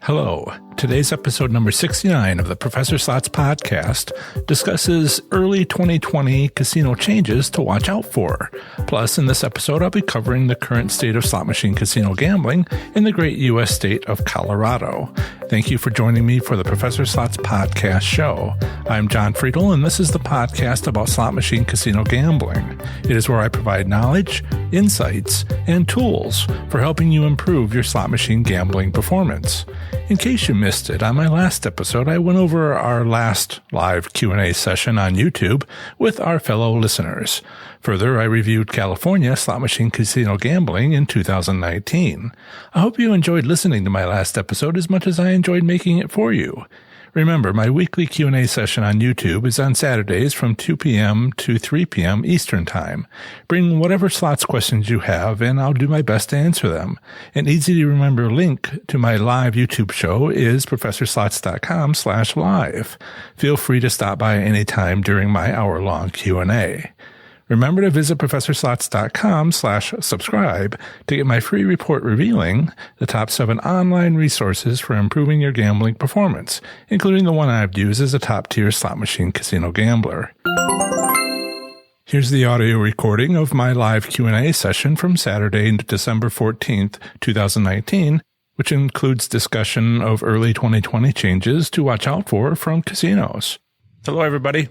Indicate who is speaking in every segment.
Speaker 1: Hello. Today's episode number 69 of the Professor Slots podcast discusses early 2020 casino changes to watch out for. Plus, in this episode, I'll be covering the current state of slot machine casino gambling in the great U.S. state of Colorado. Thank you for joining me for the Professor Slots podcast show. I'm John Friedel, and this is the podcast about slot machine casino gambling. It is where I provide knowledge, insights, and tools for helping you improve your slot machine gambling performance. In case you missed it, on my last episode, I went over our last live Q&A session on YouTube with our fellow listeners. Further, I reviewed California slot machine casino gambling in 2019. I hope you enjoyed listening to my last episode as much as I enjoyed making it for you. Remember, my weekly Q&A session on YouTube is on Saturdays from 2 p.m. to 3 p.m. Eastern Time. Bring whatever slots questions you have, and I'll do my best to answer them. An easy-to-remember link to my live YouTube show is professorslots.com/live. Feel free to stop by anytime during my hour-long Q&A. Remember to visit professorslots.com/subscribe to get my free report revealing the top 7 online resources for improving your gambling performance, including the one I've used as a top-tier slot machine casino gambler. Here's the audio recording of my live Q&A session from Saturday, December 14th, 2019, which includes discussion of early 2020 changes to watch out for from casinos. Hello, everybody.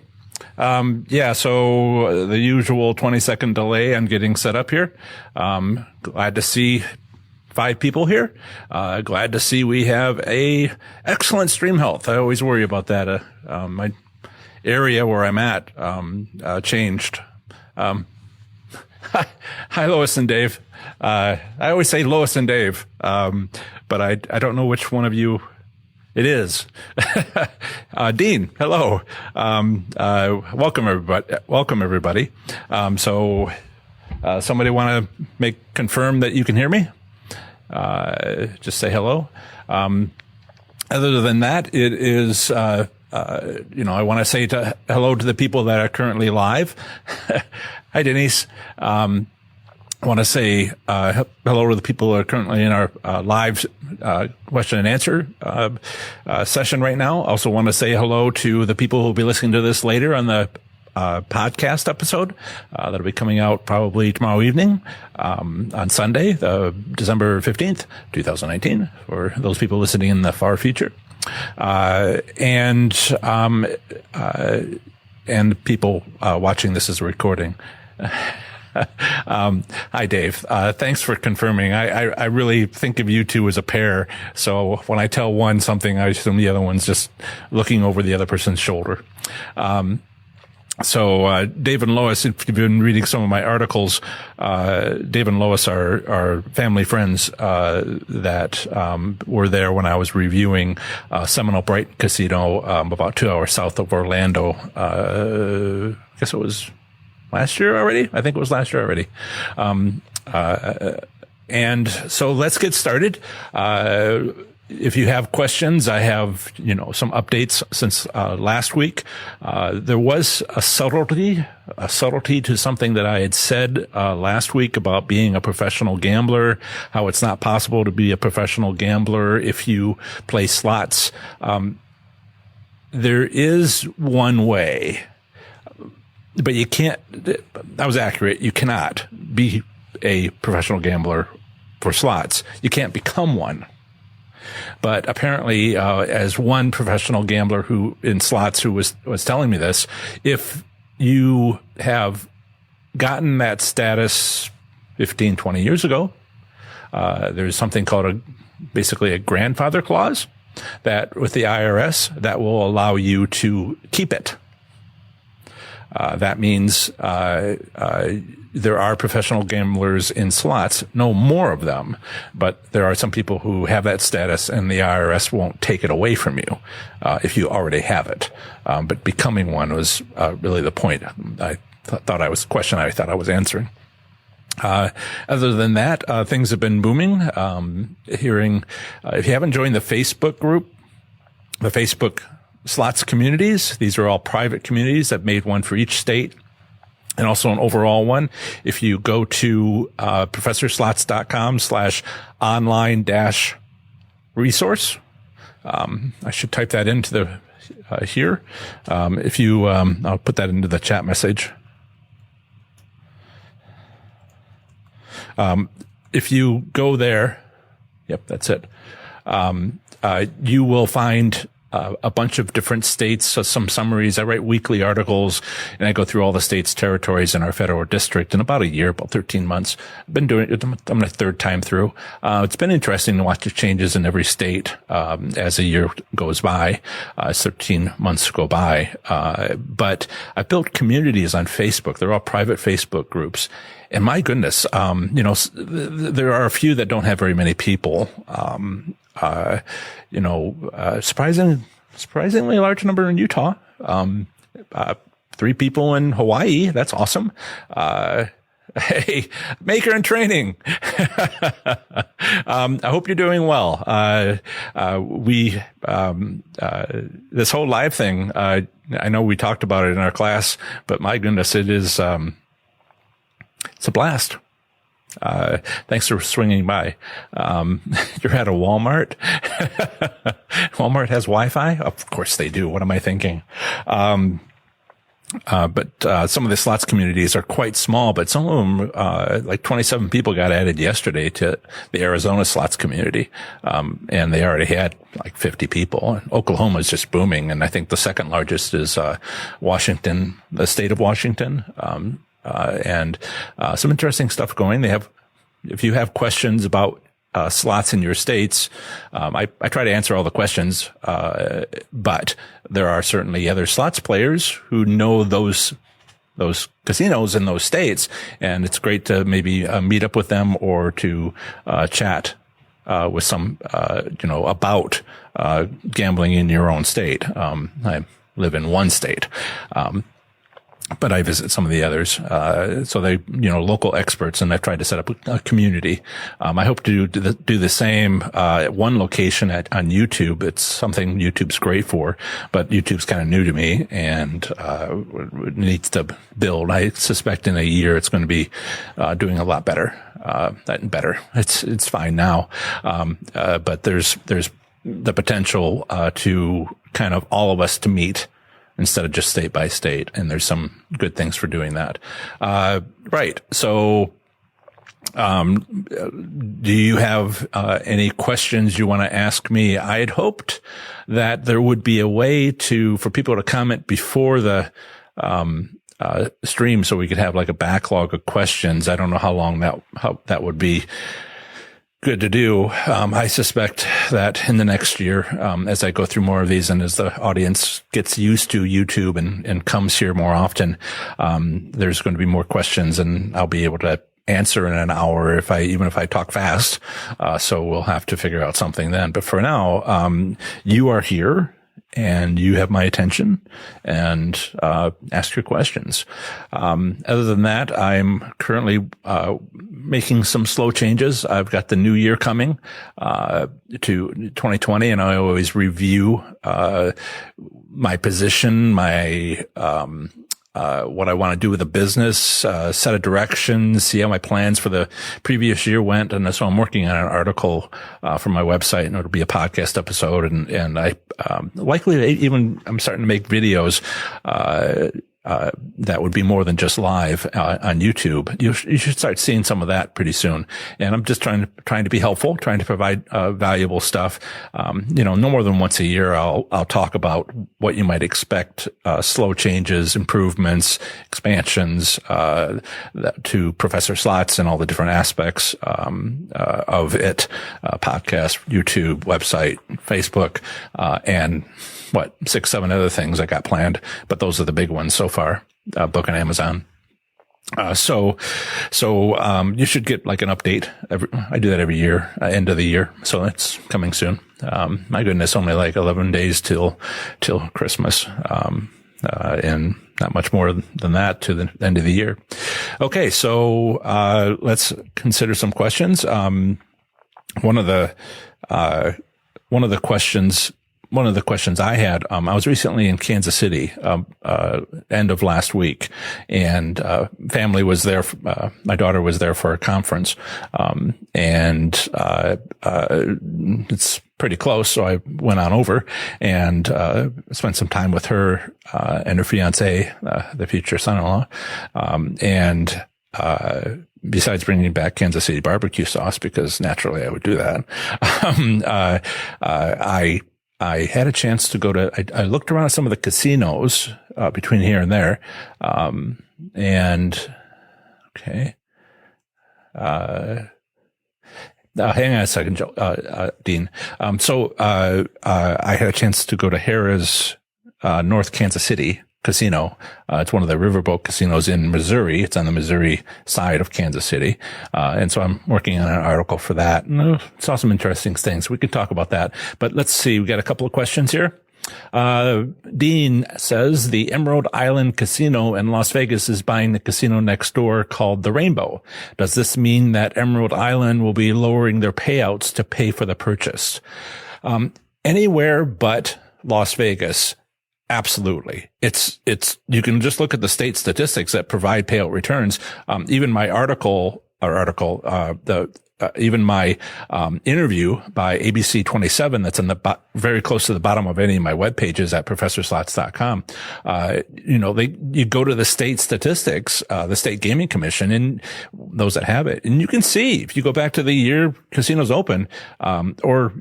Speaker 1: So the usual 20-second delay on getting set up here. Glad to see 5 people here. Glad to see we have a excellent stream health. I always worry about that. My area where I'm at, changed. Hi, Lois and Dave. I always say Lois and Dave. But I don't know which one of you it is. Dean, hello. Welcome everybody. Somebody want to confirm that you can hear me? Just say hello. Other than that, it is, I want to say hello to the people that are currently live. Hi, Denise. I want to say hello to the people who are currently in our live question and answer session right now. Also want to say hello to the people who will be listening to this later on the podcast episode that'll be coming out probably tomorrow evening on Sunday, December 15th, 2019, for those people listening in the far future. And people watching this as a recording. Hi, Dave. Thanks for confirming. I really think of you two as a pair. So when I tell one something, I assume the other one's just looking over the other person's shoulder. Dave and Lois, if you've been reading some of my articles, Dave and Lois are family friends, that, were there when I was reviewing, Seminole Bright Casino, about 2 hours south of Orlando. I guess it was last year already? I think it was last year already. And so let's get started. If you have questions, I have, some updates since last week. There was a subtlety to something that I had said last week about being a professional gambler, how it's not possible to be a professional gambler if you play slots. There is one way. But you can't, that was accurate. You cannot be a professional gambler for slots. You can't become one. But apparently, as one professional gambler in slots who was telling me this, if you have gotten that status 15, 20 years ago, there's something called basically a grandfather clause that with the IRS that will allow you to keep it. That means there are professional gamblers in slots, no more of them, but there are some people who have that status and the IRS won't take it away from you if you already have it. But becoming one was really the point. I thought I was answering. Other than that, things have been booming. If you haven't joined the Facebook group, the Facebook slots communities. These are all private communities. I've made one for each state and also an overall one. If you go to professorslots.com/online-resource, I should type that into the here. If you, I'll put that into the chat message. If you go there, yep, that's it. You will find a bunch of different states, some summaries. I write weekly articles, and I go through all the states, territories in our federal district in about a year, about 13 months. I've been doing it. I'm my third time through. It's been interesting to watch the changes in every state as a year goes by, 13 months go by. But I built communities on Facebook. They're all private Facebook groups. And my goodness, there are a few that don't have very many people. Surprisingly large number in Utah. 3 people in Hawaii. That's awesome. Hey, maker in training. I hope you're doing well. This whole live thing, I know we talked about it in our class, but my goodness, it is, it's a blast. Thanks for swinging by. You're at a Walmart. Walmart has Wi-Fi? Of course they do. What am I thinking? But some of the slots communities are quite small, but some of them, like 27 people got added yesterday to the Arizona slots community. And they already had like 50 people. Oklahoma is just booming. And I think the second largest is, Washington, the state of Washington. And some interesting stuff going. If you have questions about slots in your states, I try to answer all the questions, but there are certainly other slots players who know those casinos in those states, and it's great to maybe meet up with them or to chat with some about gambling in your own state. I live in one state. But I visit some of the others. So they, local experts, and I've tried to set up a community. I hope to do the same, at one location on YouTube. It's something YouTube's great for, but YouTube's kind of new to me and, needs to build. I suspect in a year it's going to be, doing a lot better. Better. It's fine now. But there's the potential, to kind of all of us to meet instead of just state by state. And there's some good things for doing that. Right. So, do you have, any questions you want to ask me? I had hoped that there would be a way for people to comment before the, stream so we could have like a backlog of questions. I don't know how long that would be good to do. I suspect that in the next year, as I go through more of these and as the audience gets used to YouTube and comes here more often, there's going to be more questions and I'll be able to answer in an hour even if I talk fast. So we'll have to figure out something then. But for now, you are here and you have my attention and, ask your questions. Other than that, I'm currently, making some slow changes. I've got the new year coming, to 2020, and I always review, my position, my, what I want to do with the business, set a direction, see how my plans for the previous year went. And so I'm working on an article, for my website, and it'll be a podcast episode. And I, likely even I'm starting to make videos, that would be more than just live on YouTube. You should start seeing some of that pretty soon. And I'm just trying to be helpful, trying to provide valuable stuff. No more than once a year I'll talk about what you might expect, slow changes, improvements, expansions to Professor Slots and all the different aspects of it, podcast, YouTube, website, Facebook, and 6, 7 other things I got planned, but those are the big ones so far. Book on Amazon. So you should get like an update. I do that every year, end of the year. So that's coming soon. My goodness, only like 11 days till Christmas. And not much more than that to the end of the year. Okay. So, let's consider some questions. One of the questions I had, I was recently in Kansas City, end of last week, and, family was there. My daughter was there for a conference. And, it's pretty close. So I went on over and, spent some time with her, and her fiance, the future son-in-law. Besides bringing back Kansas City barbecue sauce, because naturally I would do that, I had a chance to go to, I looked around at some of the casinos, between here and there. Okay. Hang on a second, Dean. I had a chance to go to Harrah's, North Kansas City casino. It's one of the riverboat casinos in Missouri. It's on the Missouri side of Kansas City. And so I'm working on an article for that. And saw some interesting things. We could talk about that. But let's see. We got a couple of questions here. Dean says the Emerald Island Casino in Las Vegas is buying the casino next door called the Rainbow. Does this mean that Emerald Island will be lowering their payouts to pay for the purchase? Anywhere but Las Vegas. Absolutely. You can just look at the state statistics that provide payout returns. Even my even my interview by ABC 27 that's in the very close to the bottom of any of my web pages at professorslots.com. You go to the state statistics, the state gaming commission, and those that have it, and you can see if you go back to the year casinos open, or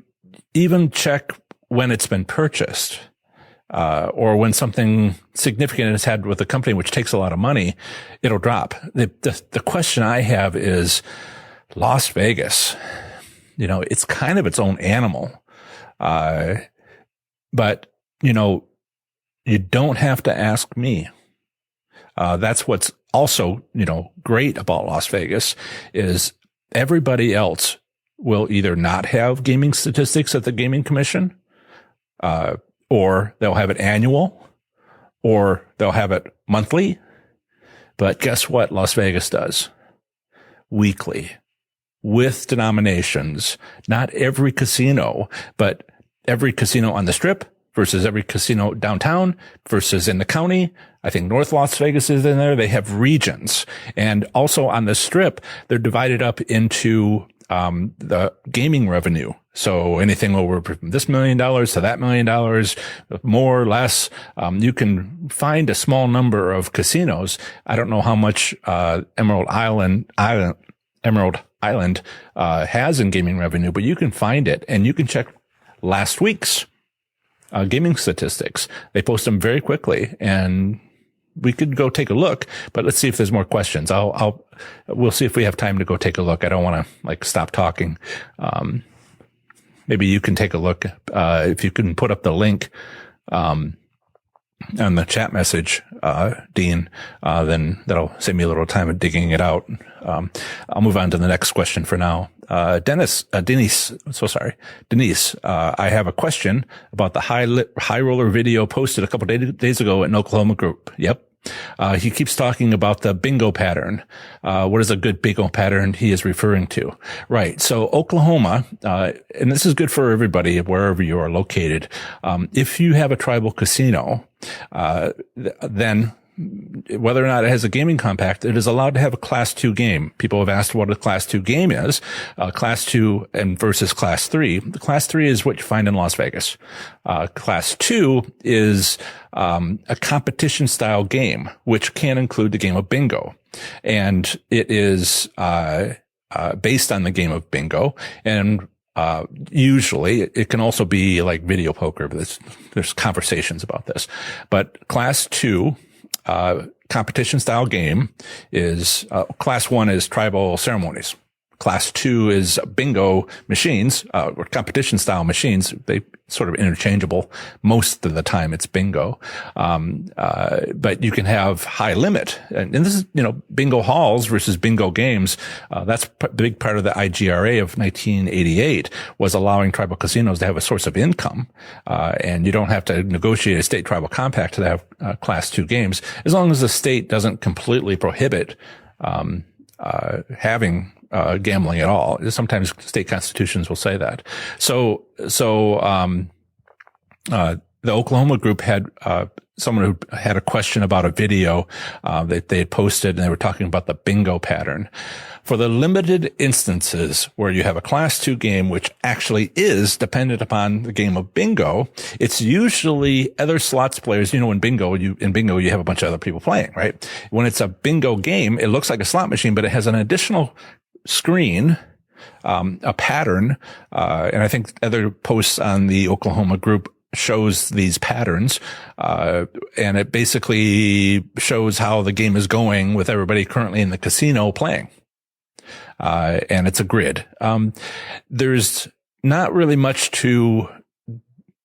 Speaker 1: even check when it's been purchased. Or when something significant is had with the company, which takes a lot of money, it'll drop. The question I have is Las Vegas. It's kind of its own animal. But, you don't have to ask me. That's what's also, great about Las Vegas is everybody else will either not have gaming statistics at the gaming commission, or they'll have it annual, or they'll have it monthly. But guess what Las Vegas does? Weekly, with denominations. Not every casino, but every casino on the Strip versus every casino downtown versus in the county. I think North Las Vegas is in there. They have regions. And also on the Strip, they're divided up into the gaming revenue. So anything over from this $1 million to that $1 million, more or less, you can find a small number of casinos. I don't know how much, Emerald Island has in gaming revenue, but you can find it, and you can check last week's, gaming statistics. They post them very quickly, and we could go take a look, but let's see if there's more questions. We'll see if we have time to go take a look. I don't want to stop talking. Maybe you can take a look. If you can put up the link, on the chat message, Dean, then that'll save me a little time of digging it out. I'll move on to the next question for now. Denise, I have a question about the high roller video posted a couple days ago in Oklahoma group. Yep. He keeps talking about the bingo pattern. What is a good bingo pattern he is referring to? Right. So Oklahoma, and this is good for everybody wherever you are located. If you have a tribal casino, then whether or not it has a gaming compact, it is allowed to have a Class 2 game. People have asked what a Class 2 game is. Class 2 and versus Class 3. The Class 3 is what you find in Las Vegas. Class 2 is a competition-style game, which can include the game of bingo. And it is based on the game of bingo. And usually it can also be like video poker, but there's conversations about this. But Class 2 competition style game is, Class 1 is tribal ceremonies. Class 2 is bingo machines, or competition style machines. They sort of interchangeable. Most of the time it's bingo. But you can have high limit. And this is, bingo halls versus bingo games. That's a big part of the IGRA of 1988 was allowing tribal casinos to have a source of income. And you don't have to negotiate a state tribal compact to have, Class 2 games, as long as the state doesn't completely prohibit, having gambling at all. Sometimes state constitutions will say that. So the Oklahoma group had someone who had a question about a video that they had posted, and they were talking about the bingo pattern. For the limited instances where you have a class 2 game, which actually is dependent upon the game of bingo, it's usually other slots players. In bingo, you have a bunch of other people playing, right? When it's a bingo game, it looks like a slot machine, but it has an additional screen, a pattern, and I think other posts on the Oklahoma group shows these patterns, and it basically shows how the game is going with everybody currently in the casino playing. And it's a grid. There's not really much to,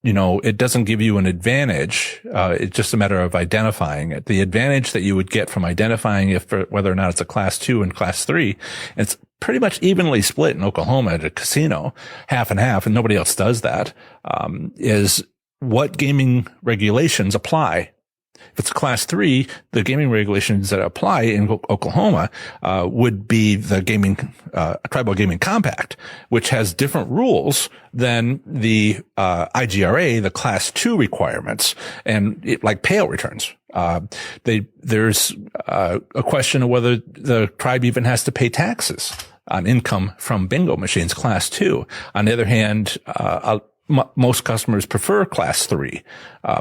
Speaker 1: it doesn't give you an advantage. It's just a matter of identifying it. The advantage that you would get from identifying whether or not it's a class 2 and class 3, it's pretty much evenly split in Oklahoma at a casino, half and half, and nobody else does that, is what gaming regulations apply. If it's a class 3, the gaming regulations that apply in Oklahoma would be the Tribal Gaming Compact, which has different rules than the IGRA, the class 2 requirements, and like payout returns. There's a question of whether the tribe even has to pay taxes on income from bingo machines, class 2. On the other hand, most customers prefer class 3.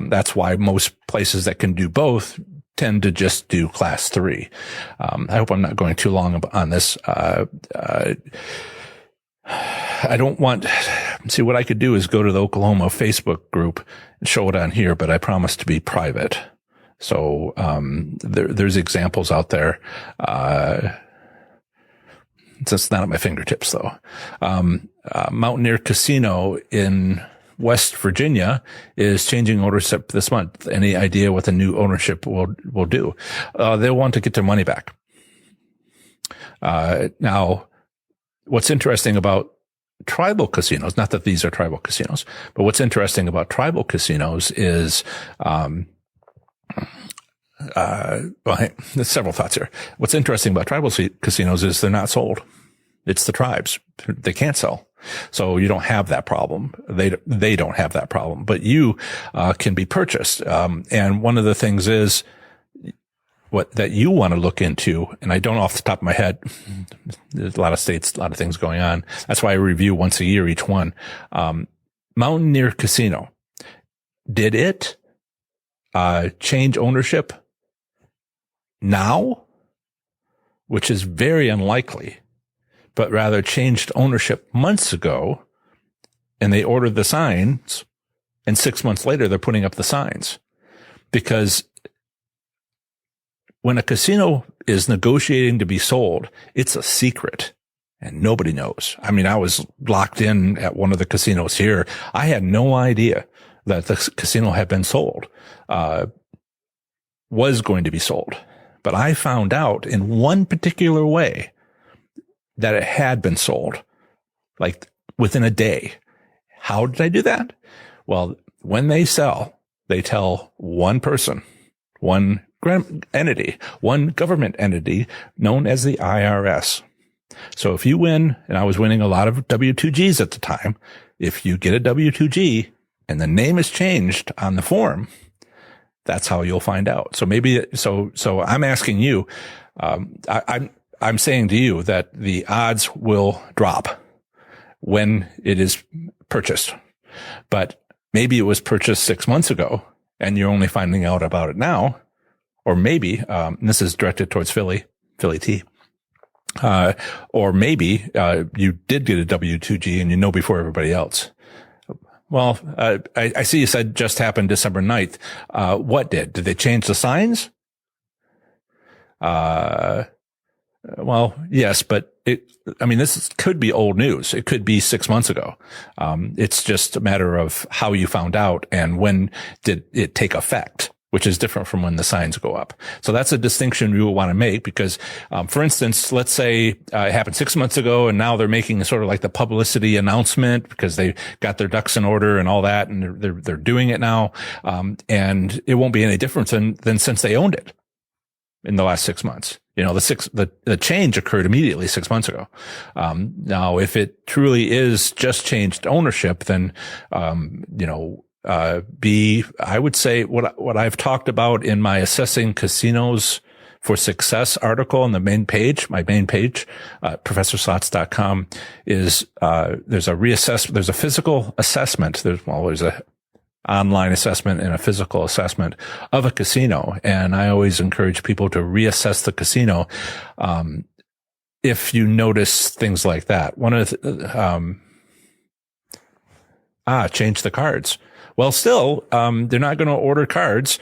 Speaker 1: That's why most places that can do both tend to just do class 3. I hope I'm not going too long on this. I don't see what I could do is go to the Oklahoma Facebook group and show it on here, but I promise to be private. So, there's examples out there. It's not at my fingertips though. Mountaineer Casino in West Virginia is changing ownership this month. Any idea what the new ownership will do? They'll want to get their money back. Now, what's interesting about tribal casinos, not that these are tribal casinos, but what's interesting about tribal casinos is, there's several thoughts here. What's interesting about tribal casinos is they're not sold. It's the tribes. They can't sell. So you don't have that problem. They don't have that problem, but you, can be purchased. And one of the things is that you want to look into, and I don't off the top of my head, there's a lot of states, a lot of things going on. That's why I review once a year each one. Mountaineer Casino. Did it, change ownership now? Which is very unlikely, but rather changed ownership months ago, and they ordered the signs, and 6 months later they're putting up the signs. Because when a casino is negotiating to be sold, it's a secret and nobody knows. I mean, I was locked in at one of the casinos here. I had no idea that the casino had been sold, was going to be sold. But I found out in one particular way that it had been sold, like within a day. How did I do that? Well, when they sell, they tell one person, one entity, one government entity known as the IRS. So if you win, and I was winning a lot of W-2Gs at the time, if you get a W-2G and the name is changed on the form, that's how you'll find out. So maybe, so I'm asking you, I'm saying to you that the odds will drop when it is purchased, but maybe it was purchased 6 months ago and you're only finding out about it now. Or maybe, and this is directed towards Philly T. Or maybe, you did get a W-2G and you know before everybody else. Well, I see you said just happened December 9th. What did? Did they change the signs? Well, yes, but this could be old news. It could be 6 months ago. It's just a matter of how you found out and when did it take effect, which is different from when the signs go up. So that's a distinction we will want to make because, for instance, let's say it happened 6 months ago and now they're making sort of like the publicity announcement because they got their ducks in order and all that and they're doing it now. And it won't be any different than since they owned it in the last 6 months. The change occurred immediately 6 months ago. Now, if it truly is just changed ownership, then, I would say what I've talked about in my Assessing Casinos for Success article on the main page, professorslots.com is, there's a physical assessment. There's a online assessment and a physical assessment of a casino. And I always encourage people to reassess the casino, if you notice things like that. One of the, change the cards. Well, still, they're not going to order cards,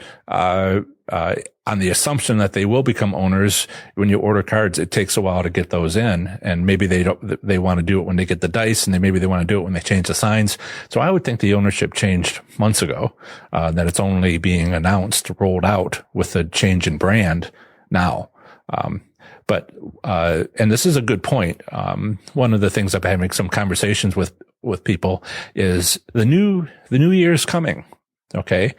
Speaker 1: on the assumption that they will become owners. When you order cards, it takes a while to get those in, and maybe they want to do it when they get the dice, and maybe they want to do it when they change the signs. So I would think the ownership changed months ago, that it's only being announced, rolled out with the change in brand now. And this is a good point. One of the things I've been having some conversations with people is the new year is coming. Okay.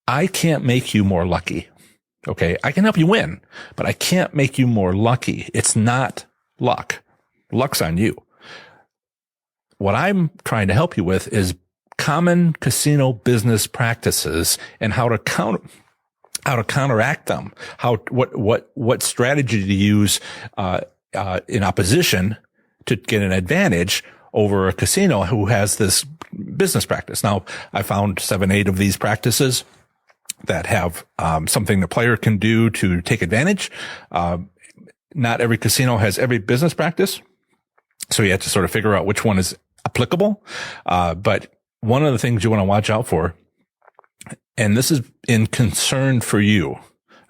Speaker 1: I can't make you more lucky. Okay. I can help you win, but I can't make you more lucky. It's not luck. Luck's on you. What I'm trying to help you with is common casino business practices and how to counteract them, what strategy to use, in opposition to get an advantage over a casino who has this business practice. Now, I found 7, 8 of these practices that have something the player can do to take advantage. Not every casino has every business practice, so you have to sort of figure out which one is applicable. But one of the things you want to watch out for, and this is in concern for you,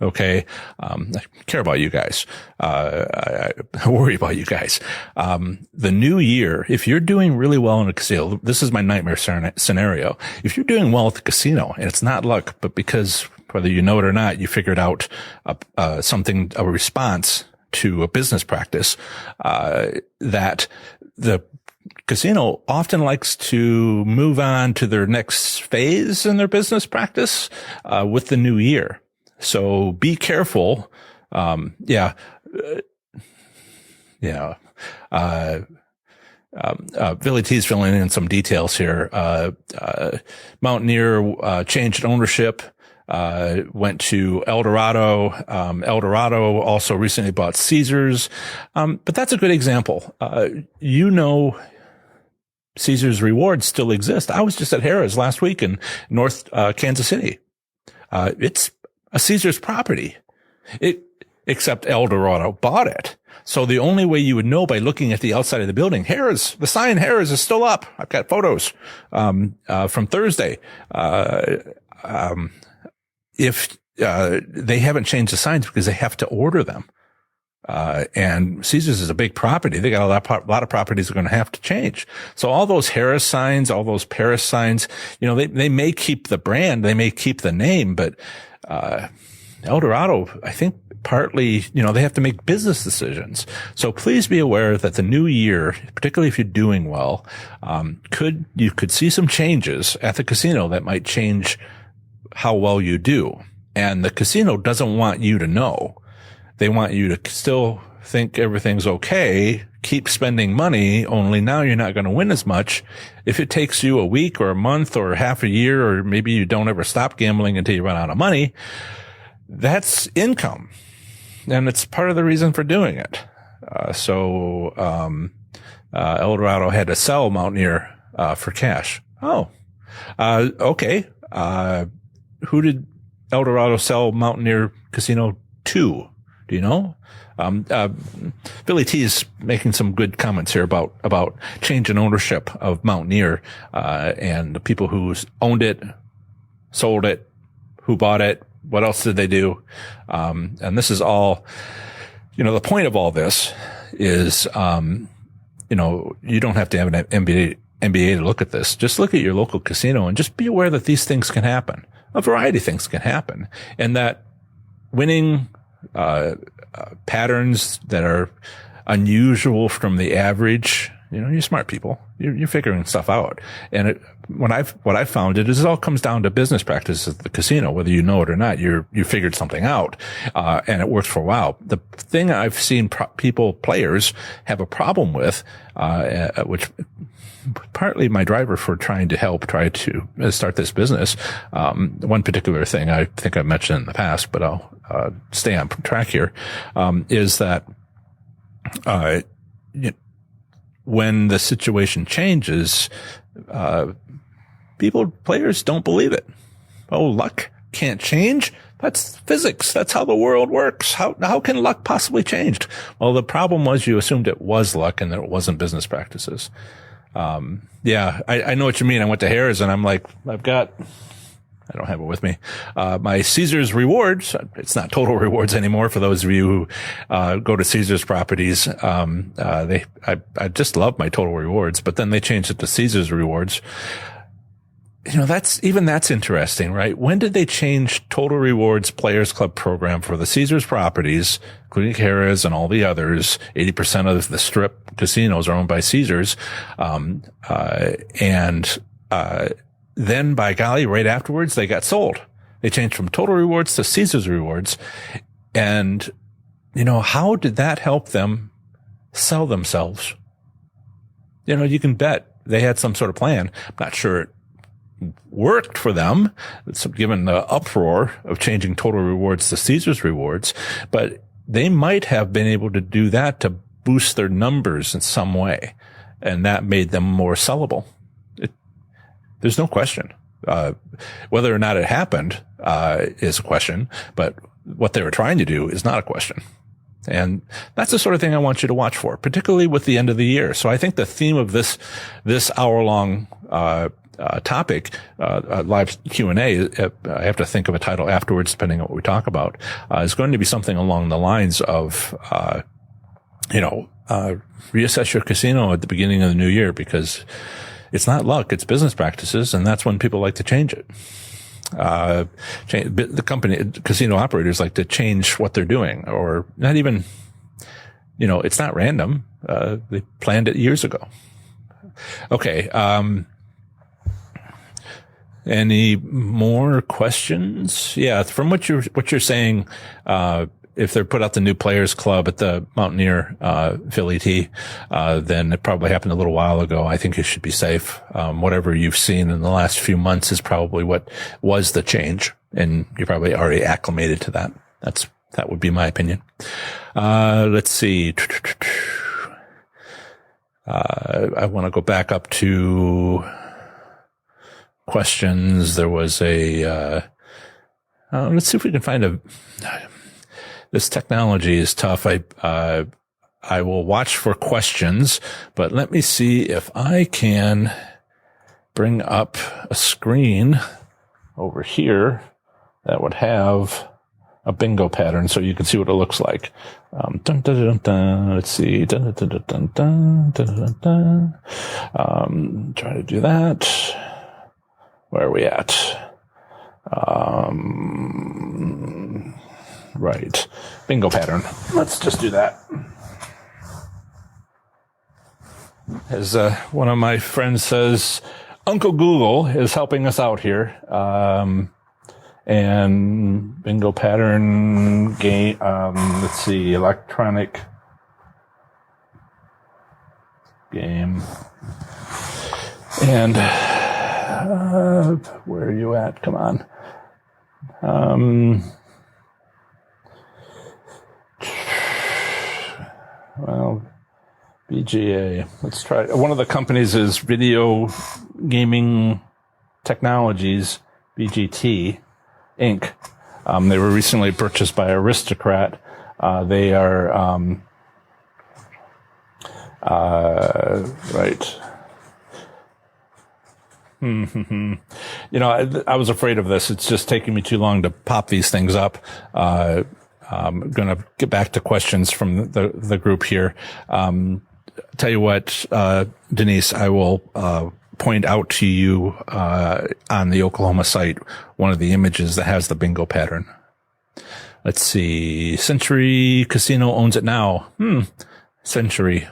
Speaker 1: okay? I care about you guys. I worry about you guys. The new year, if you're doing really well in a casino, this is my nightmare scenario. If you're doing well at the casino, and it's not luck, but because whether you know it or not, you figured out a response to a business practice, that the casino often likes to move on to their next phase in their business practice, with the new year. So be careful. Billy T's filling in some details here. Mountaineer, changed ownership, went to Eldorado. Eldorado also recently bought Caesars. But that's a good example. Caesars Rewards still exist. I was just at Harrah's last week in North, Kansas City. It's a Caesars property, except Eldorado bought it. So the only way you would know by looking at the outside of the building, the sign Harrah's is still up. I've got photos, from Thursday. If, they haven't changed the signs because they have to order them. And Caesars is a big property. They got a lot of properties that are going to have to change. So all those Harrah's signs, all those Paris signs, they may keep the brand, they may keep the name, but, Eldorado, I think partly, they have to make business decisions. So please be aware that the new year, particularly if you're doing well, you could see some changes at the casino that might change how well you do. And the casino doesn't want you to know. They want you to still think everything's okay, keep spending money, only now you're not going to win as much. If it takes you a week or a month or half a year, or maybe you don't ever stop gambling until you run out of money, that's income. And it's part of the reason for doing it. Eldorado had to sell Mountaineer, for cash. Oh, okay. Who did Eldorado sell Mountaineer Casino to? Do you know? Billy T is making some good comments here about change in ownership of Mountaineer, and the people who owned it, sold it, who bought it, what else did they do? And this is all, the point of all this is, you don't have to have an MBA to look at this. Just look at your local casino and just be aware that these things can happen. A variety of things can happen, and that winning, patterns that are unusual from the average, you're smart people. You're figuring stuff out. And what I've found it all comes down to business practices at the casino, whether you know it or not. You figured something out, and it works for a while. The thing I've seen players have a problem with, which partly my driver for try to start this business. One particular thing I think I've mentioned in the past, but I'll stay on track here, is that when the situation changes, players don't believe it. Oh, luck can't change? That's physics. That's how the world works. How can luck possibly change? Well, the problem was you assumed it was luck and that it wasn't business practices. Yeah, I know what you mean. I went to Harrah's and I'm like, I don't have it with me. My Caesars rewards, it's not total rewards anymore for those of you who, go to Caesars properties. I just love my total rewards, but then they changed it to Caesars rewards. That's interesting, right? When did they change Total Rewards Players Club program for the Caesars properties, including Harrah's and all the others? 80% of the strip casinos are owned by Caesars. Then by golly, right afterwards, they got sold. They changed from Total Rewards to Caesars Rewards. And, how did that help them sell themselves? You can bet they had some sort of plan. I'm not sure it worked for them, given the uproar of changing Total Rewards to Caesars Rewards, but they might have been able to do that to boost their numbers in some way, and that made them more sellable. There's no question. Whether or not it happened is a question, but what they were trying to do is not a question. And that's the sort of thing I want you to watch for, particularly with the end of the year. So I think the theme of this hour-long topic, live Q&A, I have to think of a title afterwards, depending on what we talk about, is going to be something along the lines of, reassess your casino at the beginning of the new year, because it's not luck, it's business practices, and that's when people like to change it. Casino operators like to change what they're doing, or not even, it's not random. They planned it years ago. Okay. Any more questions? Yeah. From what you're saying, if they're put out the new Players Club at the Mountaineer, Philly T, then it probably happened a little while ago. I think you should be safe. Whatever you've seen in the last few months is probably what was the change, and you're probably already acclimated to that. That would be my opinion. Let's see. I want to go back up to questions. There was let's see if we can find this technology is tough. I will watch for questions, but let me see if I can bring up a screen over here that would have a bingo pattern so you can see what it looks like. Dun, dun, dun, dun, let's see. Dun, dun, dun, dun, dun, dun, dun, dun. Try to do that. Where are we at? Right. Bingo pattern. Let's just do that. As one of my friends says, Uncle Google is helping us out here. And bingo pattern game, let's see, electronic game. And where are you at? Come on. Well, BGA. Let's try. One of the companies is Video Gaming Technologies, BGT, Inc. They were recently purchased by Aristocrat. They are, right. I was afraid of this. It's just taking me too long to pop these things up. I'm going to get back to questions from the group here. Tell you what, Denise, I will, point out to you, on the Oklahoma site, one of the images that has the bingo pattern. Let's see. Century Casino owns it now. Century.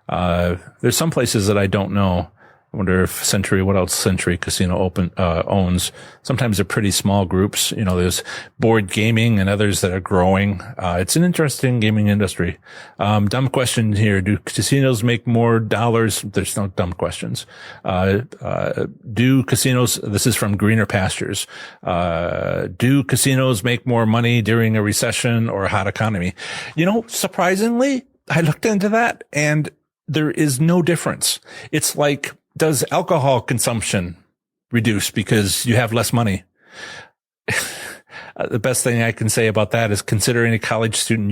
Speaker 1: There's some places that I don't know. I wonder if what else Century Casino owns. Sometimes they're pretty small groups. There's Board Gaming and others that are growing. It's an interesting gaming industry. Dumb question here. Do casinos make more dollars? There's no dumb questions. Do casinos, this is from Greener Pastures. Do casinos make more money during a recession or a hot economy? Surprisingly, I looked into that and there is no difference. It's like, does alcohol consumption reduce because you have less money? The best thing I can say about that is consider any college student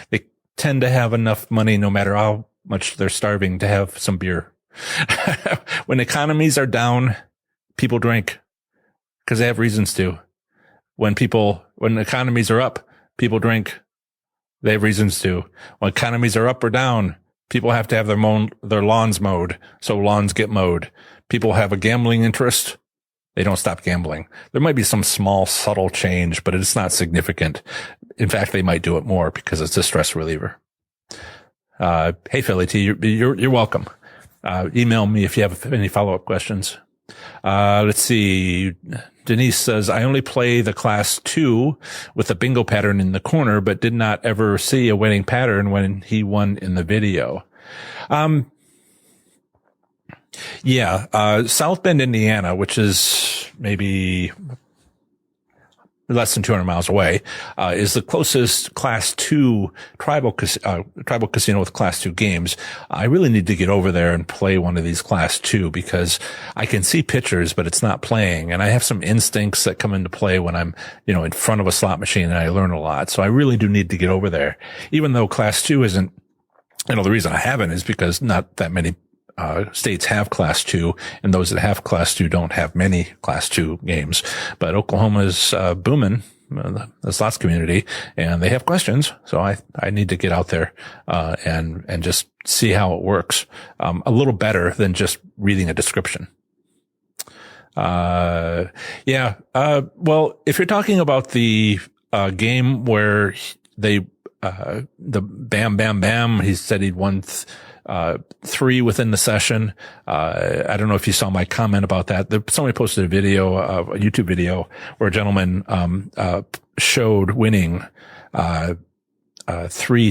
Speaker 1: they tend to have enough money no matter how much they're starving to have some beer. When economies are down, people drink because they have reasons to. When economies are up, people drink. They have reasons to. When economies are up or down, people have to have their lawns mowed, so lawns get mowed. People have a gambling interest. They don't stop gambling. There might be some small, subtle change, but it's not significant. In fact, they might do it more because it's a stress reliever. Hey, Philly T, you're welcome. Email me if you have any follow-up questions. Let's see. Denise says, I only play the class 2 with the bingo pattern in the corner, but did not ever see a winning pattern when he won in the video. South Bend, Indiana, which is maybe less than 200 miles away, is the closest class 2 tribal casino with class 2 games. I really need to get over there and play one of these class 2 because I can see pictures, but it's not playing. And I have some instincts that come into play when I'm, in front of a slot machine and I learn a lot. So I really do need to get over there, even though class 2 isn't, the reason I haven't is because not that many states have class 2, and those that have class 2 don't have many class 2 games. But Oklahoma's booming, the slots community, and they have questions. So I need to get out there and just see how it works a little better than just reading a description. Well, if you're talking about the game where the Bam Bam Bam, he said he'd won 3 within the session. I don't know if you saw my comment about that. Somebody posted a YouTube video where a gentleman, showed winning, 3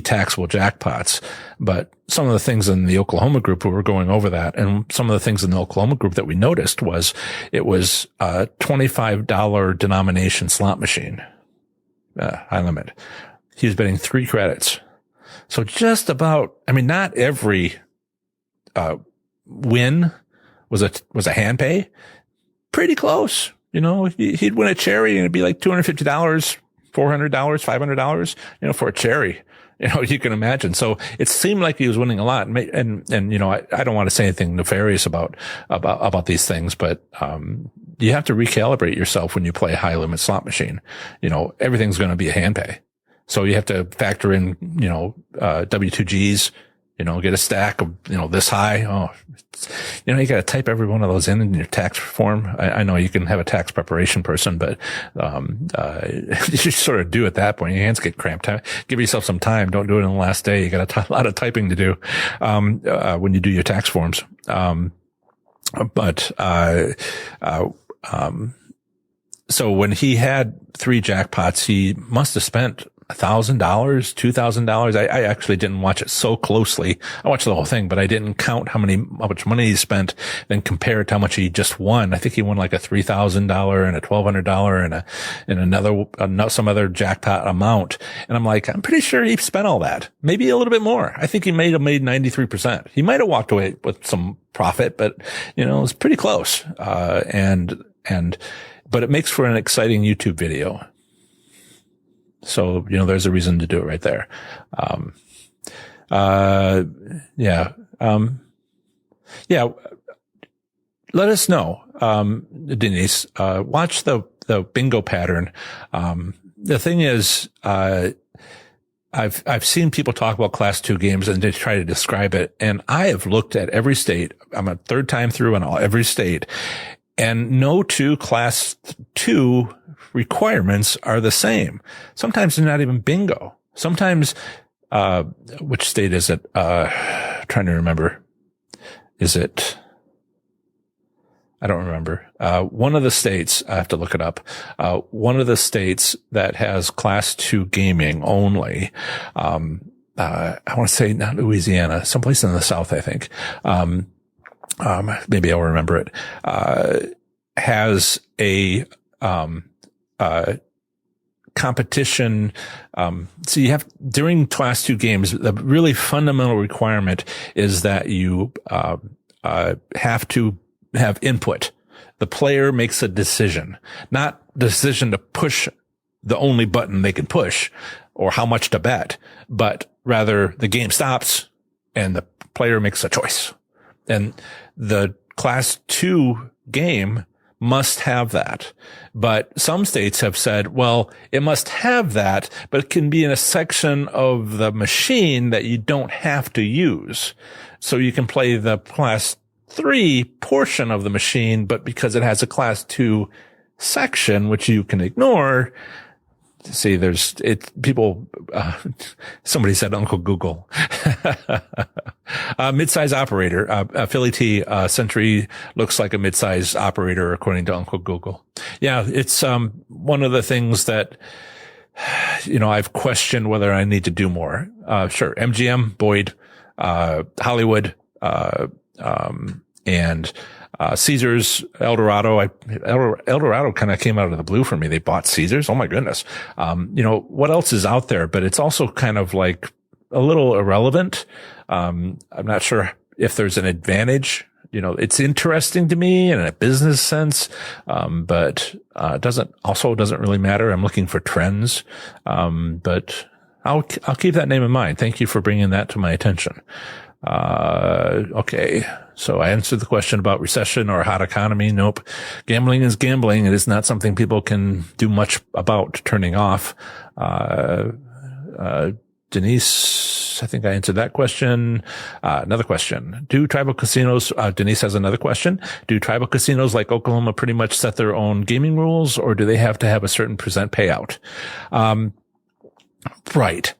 Speaker 1: taxable jackpots. But some of the things in the Oklahoma group who were going over that, and some of the things in the Oklahoma group that we noticed was it was a $25 denomination slot machine, high limit. He was betting 3 credits. So just about, not every, win was a hand pay. Pretty close. He'd win a cherry and it'd be like $250, $400, $500, for a cherry. You can imagine. So it seemed like he was winning a lot. And I don't want to say anything nefarious about these things, but, you have to recalibrate yourself when you play a high limit slot machine. Everything's going to be a hand pay. So you have to factor in, W2Gs, get a stack of, this high. Oh, you got to type every one of those in your tax form. I know you can have a tax preparation person, but, you should sort of do at that point. Your hands get cramped. Give yourself some time. Don't do it on the last day. You got a lot of typing to do, when you do your tax forms. So when he had 3 jackpots, he must have spent $1,000, $2,000. I actually didn't watch it so closely. I watched the whole thing, but I didn't count how much money he spent, then compare it to how much he just won. I think he won like a $3,000 and a $1,200 and some other jackpot amount. And I'm like, I'm pretty sure he spent all that. Maybe a little bit more. I think he may have made 93%. He might have walked away with some profit, but it was pretty close. But it makes for an exciting YouTube video. So, there's a reason to do it right there. Let us know, Denise, watch the bingo pattern. The thing is, I've seen people talk about class 2 games and they try to describe it. And I have looked at every state. I'm a third time through on every state, and no 2 class 2 requirements are the same. Sometimes they're not even bingo. Sometimes Which state is it? Trying to remember. Is it? I don't remember. One of the states, I have to look it up. One of the states that has Class 2 gaming only, I want to say not Louisiana, someplace in the South, I think. Maybe I'll remember it, has a competition. So you have, during Class 2 games, the really fundamental requirement is that you, have to have input. The player makes a decision, not the decision to push the only button they can push or how much to bet, but rather the game stops and the player makes a choice. And the Class 2 game must have that. But some states have said, well, it must have that, but it can be in a section of the machine that you don't have to use. So you can play the Class 3 portion of the machine, but because it has a Class 2 section, which you can ignore. See, somebody said Uncle Google. Mid-size operator, Philly T, Century looks like a mid-size operator according to Uncle Google. Yeah, it's, one of the things that, I've questioned whether I need to do more. Sure. MGM, Boyd, Hollywood, and Caesars, Eldorado. Eldorado kind of came out of the blue for me. They bought Caesars. Oh my goodness. What else is out there? But it's also kind of like a little irrelevant. I'm not sure if there's an advantage. It's interesting to me in a business sense. But doesn't really matter. I'm looking for trends. But I'll keep that name in mind. Thank you for bringing that to my attention. Okay. So I answered the question about recession or hot economy. Nope. Gambling is gambling. It is not something people can do much about turning off. Denise, I think I answered that question. Another question. Do tribal casinos, Denise has another question. Do tribal casinos like Oklahoma pretty much set their own gaming rules, or do they have to have a certain percent payout? Right.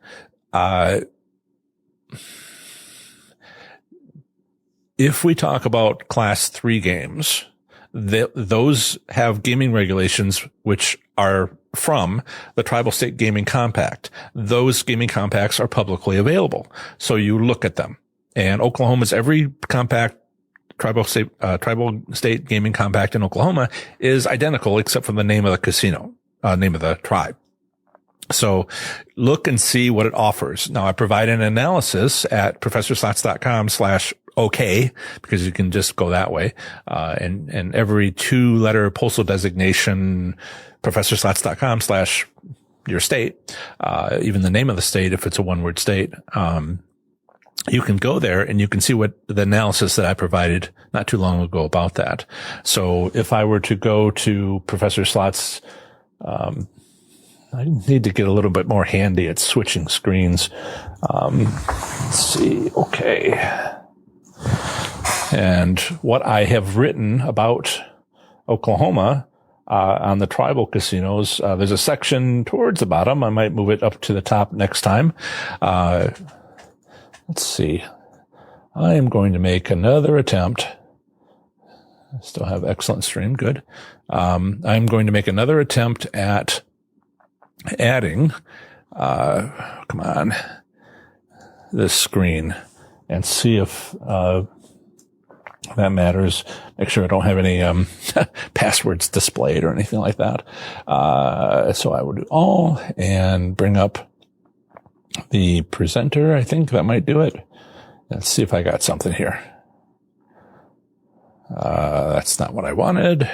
Speaker 1: If we talk about Class 3 games, those have gaming regulations which are from the Tribal State Gaming Compact. Those gaming compacts are publicly available. So you look at them. And Oklahoma's every tribal state gaming compact in Oklahoma is identical except for the name of the casino, name of the tribe. So look and see what it offers. Now I provide an analysis at professorslots.com/okay, because you can just go that way. And every 2-letter postal designation, professorslots.com/your state, even the name of the state, if it's a 1-word state, you can go there and you can see what the analysis that I provided not too long ago about that. So if I were to go to Professor Slots, I need to get a little bit more handy at switching screens. Let's see. Okay. And what I have written about Oklahoma, on the tribal casinos, there's a section towards the bottom. I might move it up to the top next time. Let's see. I am going to make another attempt. I still have excellent stream. Good. I'm going to make another attempt at adding, come on, this screen and see if, that matters. Make sure I don't have any, passwords displayed or anything like that. So I would do all and bring up the presenter. I think that might do it. Let's see if I got something here. That's not what I wanted.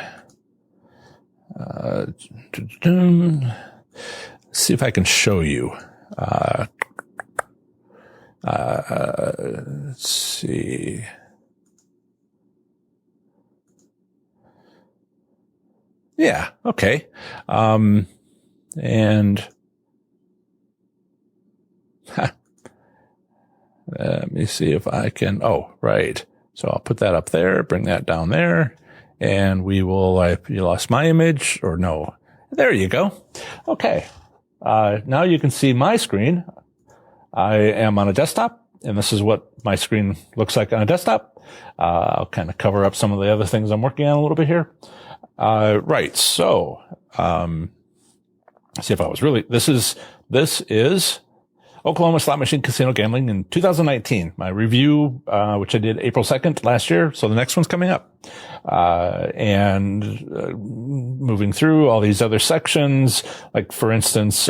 Speaker 1: See if I can show you. Let's see. Yeah. Okay. And let me see if I can. Oh, right. So I'll put that up there, bring that down there, and we will, you lost my image or no? There you go. Okay. Now you can see my screen. I am on a desktop, and this is what my screen looks like on a desktop. I'll kind of cover up some of the other things I'm working on a little bit here. Right. So, see if I was really, this is Oklahoma Slot Machine Casino Gambling in 2019. My review, which I did April 2nd last year. So the next one's coming up. Moving through all these other sections, like for instance,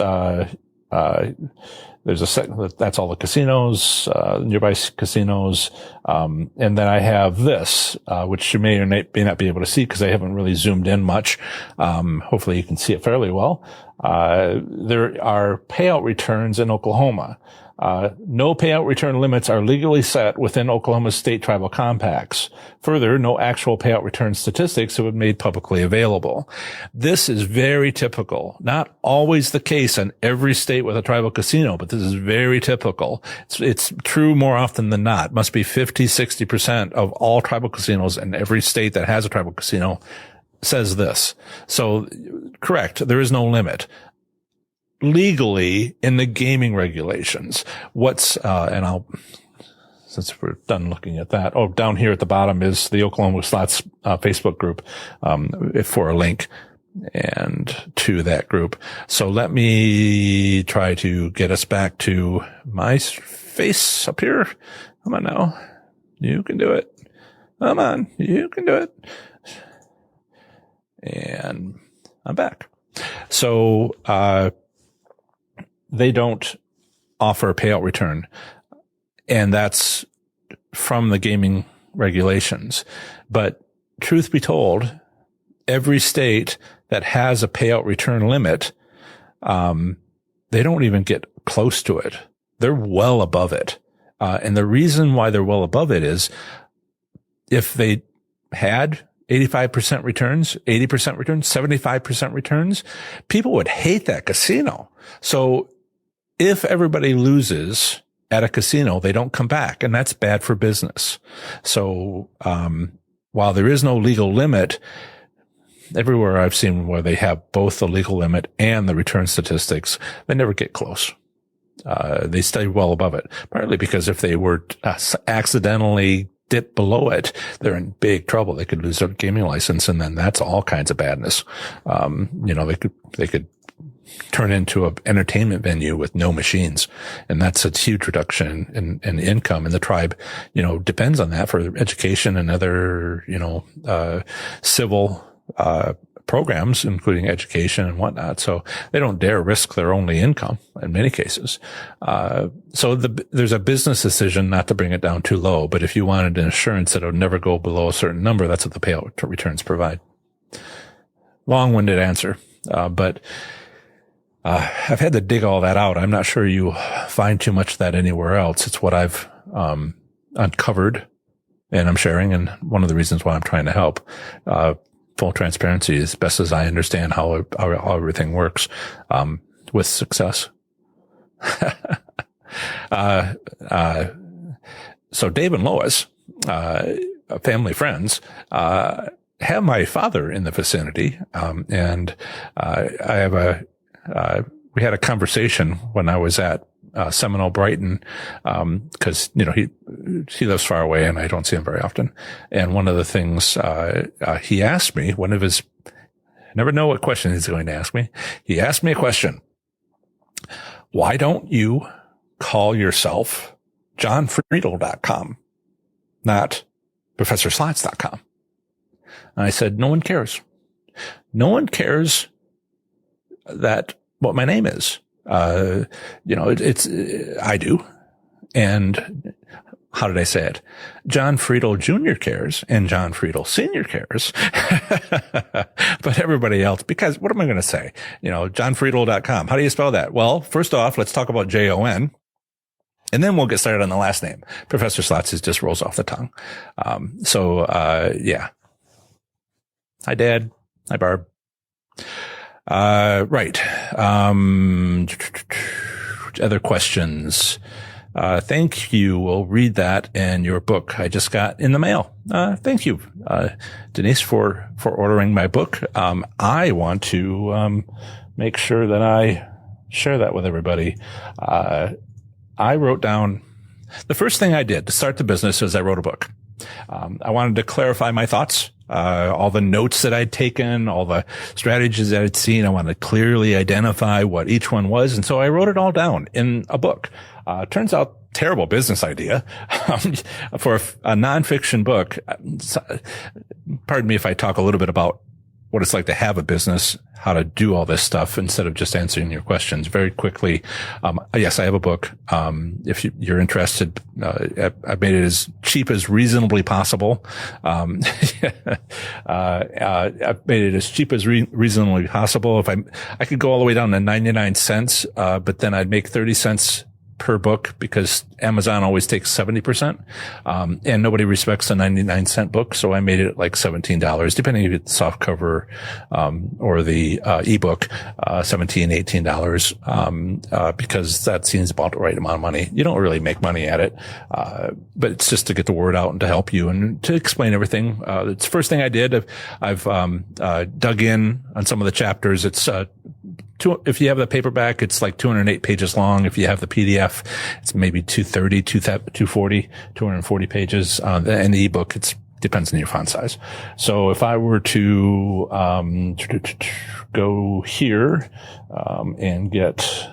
Speaker 1: there's that's all the casinos, nearby casinos. And then I have this, which you may or may not be able to see because I haven't really zoomed in much. Hopefully you can see it fairly well. There are payout returns in Oklahoma. No payout return limits are legally set within Oklahoma's state tribal compacts. Further, no actual payout return statistics have been made publicly available. This is very typical. Not always the case in every state with a tribal casino, but this is very typical. It's true more often than not. Must be 50-60% of all tribal casinos in every state that has a tribal casino says this. So, correct, there is no limit. Legally, in the gaming regulations, since we're done looking at that, down here at the bottom is the Oklahoma Slots Facebook group, for a link and to that group. So let me try to get us back to my face up here. Come on now. You can do it. Come on. You can do it. And I'm back. So, they don't offer a payout return, and that's from the gaming regulations. But truth be told, every state that has a payout return limit, they don't even get close to it. They're well above it. And the reason why they're well above it is if they had 85% returns, 80% returns, 75% returns, people would hate that casino. So if everybody loses at a casino, they don't come back, and that's bad for business. So, while there is no legal limit, everywhere I've seen where they have both the legal limit and the return statistics, they never get close. They stay well above it, partly because if they were accidentally dip below it, they're in big trouble. They could lose their gaming license, and then that's all kinds of badness. They could turn into an entertainment venue with no machines. And that's a huge reduction in income. And the tribe, depends on that for education and other, civil, programs, including education and whatnot. So they don't dare risk their only income in many cases. So there's a business decision not to bring it down too low. But if you wanted an assurance that it would never go below a certain number, that's what the payout returns provide. Long-winded answer. But I've had to dig all that out. I'm not sure you find too much of that anywhere else. It's what I've uncovered and I'm sharing, and one of the reasons why I'm trying to help. Full transparency, as best as I understand how everything works, with success. So Dave and Lois, family friends, have my father in the vicinity, and we had a conversation when I was at Seminole Brighton, because he lives far away and I don't see him very often. And one of the things he asked me, I never know what question he's going to ask me. He asked me a question: why don't you call yourself JohnFriedel.com, not ProfessorSlots.com? And I said, no one cares. No one cares that what my name is. I do. And how did I say it? John Friedel Jr. cares and John Friedel Sr. cares. But everybody else, because what am I going to say? JohnFriedel.com. How do you spell that? Well, first off, let's talk about Jon. And then we'll get started on the last name. Professor Slots just rolls off the tongue. Yeah. Hi, Dad. Hi, Barb. Right. Other questions? Thank you. We'll read that in your book I just got in the mail. Thank you, Denise, for ordering my book. I want to, make sure that I share that with everybody. I wrote down the first thing I did to start the business is I wrote a book. I wanted to clarify my thoughts, all the notes that I'd taken, all the strategies that I'd seen. I wanted to clearly identify what each one was. And so I wrote it all down in a book. Turns out terrible business idea for a nonfiction book. Pardon me if I talk a little bit about what it's like to have a business, how to do all this stuff instead of just answering your questions very quickly. Yes, I have a book. If you're interested, I've made it as cheap as reasonably possible. I've made it as cheap as reasonably possible. If I could go all the way down to 99 cents, but then I'd make 30 cents per book because Amazon always takes 70%. And nobody respects a 99-cent book. So I made it like $17, depending if it's soft cover, or the, ebook, $17, $18, because that seems about the right amount of money. You don't really make money at it. But it's just to get the word out and to help you and to explain everything. It's the first thing I did. I've dug in on some of the chapters. It's, if you have the paperback, it's like 208 pages long. If you have the PDF, it's maybe 230, 240, 240 pages. And the ebook, it depends on your font size. So if I were to, go here, and get,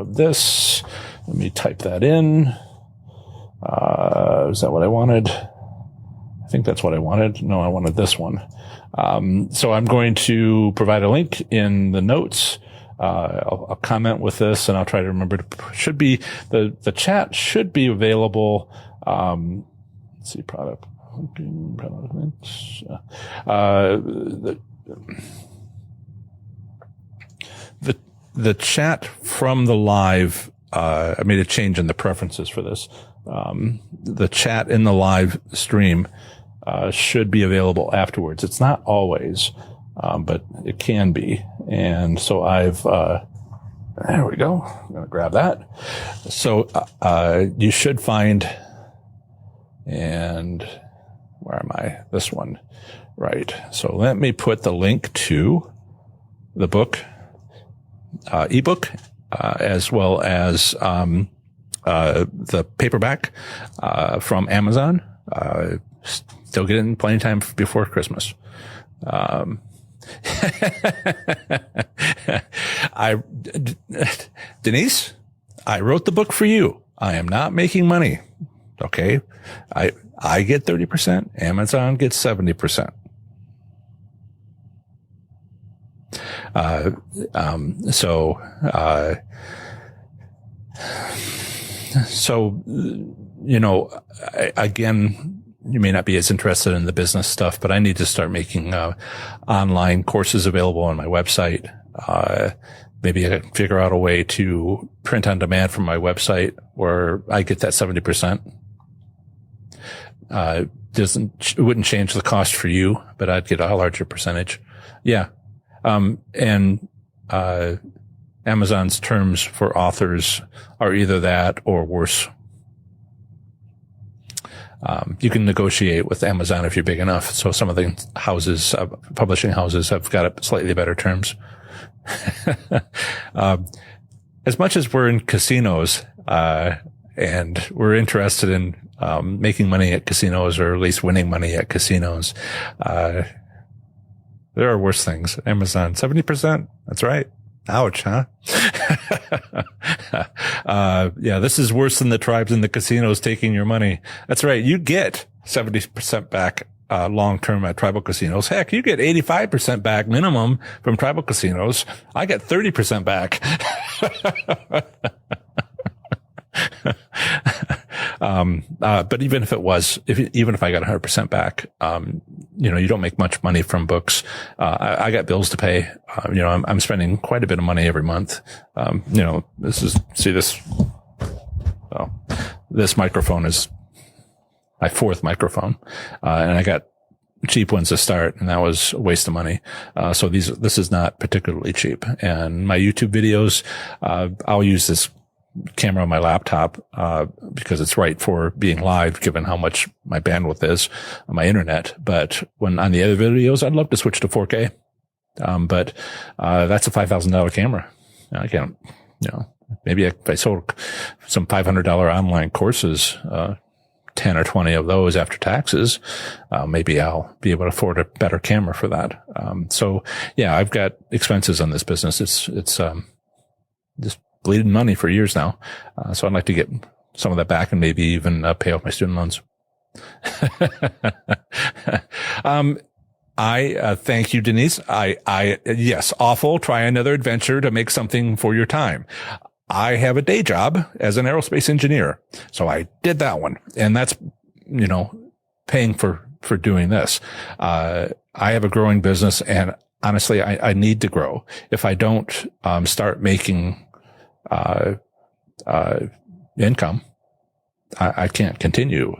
Speaker 1: this, let me type that in. Is that what I wanted? I think that's what I wanted. No, I wanted this one. So I'm going to provide a link in the notes. I'll comment with this and I'll try to remember the chat should be available. Let's see, product links. The chat from the live, I made a change in the preferences for this. The chat in the live stream, should be available afterwards. It's not always, but it can be. And so there we go. I'm going to grab that. So, you should find, and where am I? This one. Right. So let me put the link to the book, ebook, as well as, the paperback, from Amazon. Still get it in plenty of time before Christmas. Denise, I wrote the book for you. I am not making money. Okay. I get 30%. Amazon gets 70%. So, again, you may not be as interested in the business stuff, but I need to start making, online courses available on my website. Maybe I can figure out a way to print on demand from my website where I get that 70%. It wouldn't change the cost for you, but I'd get a larger percentage. Yeah. Amazon's terms for authors are either that or worse. You can negotiate with Amazon if you're big enough. So some of the houses, publishing houses have got slightly better terms. As much as we're in casinos, and we're interested in, making money at casinos or at least winning money at casinos, there are worse things. Amazon, 70%. That's right. Ouch, huh? Yeah, this is worse than the tribes in the casinos taking your money. That's right. You get 70% back, long-term at tribal casinos. Heck, you get 85% back minimum from tribal casinos. I get 30% back. But even if I got 100% back, you don't make much money from books. I got bills to pay. I'm spending quite a bit of money every month. This microphone is my fourth microphone. And I got cheap ones to start, and that was a waste of money. So this is not particularly cheap. And my YouTube videos, I'll use this camera on my laptop, because it's right for being live, given how much my bandwidth is on my internet. But when on the other videos, I'd love to switch to 4K. But that's a $5,000 camera. I can't, maybe if I sold some $500 online courses, 10 or 20 of those after taxes, maybe I'll be able to afford a better camera for that. So yeah, I've got expenses on this business. It's just bleeding money for years now. So I'd like to get some of that back and maybe even pay off my student loans. I thank you, Denise. Yes, awful. Try another adventure to make something for your time. I have a day job as an aerospace engineer. So I did that one. And that's, paying for doing this. I have a growing business, and honestly, I need to grow. If I don't, start making, income, I can't continue.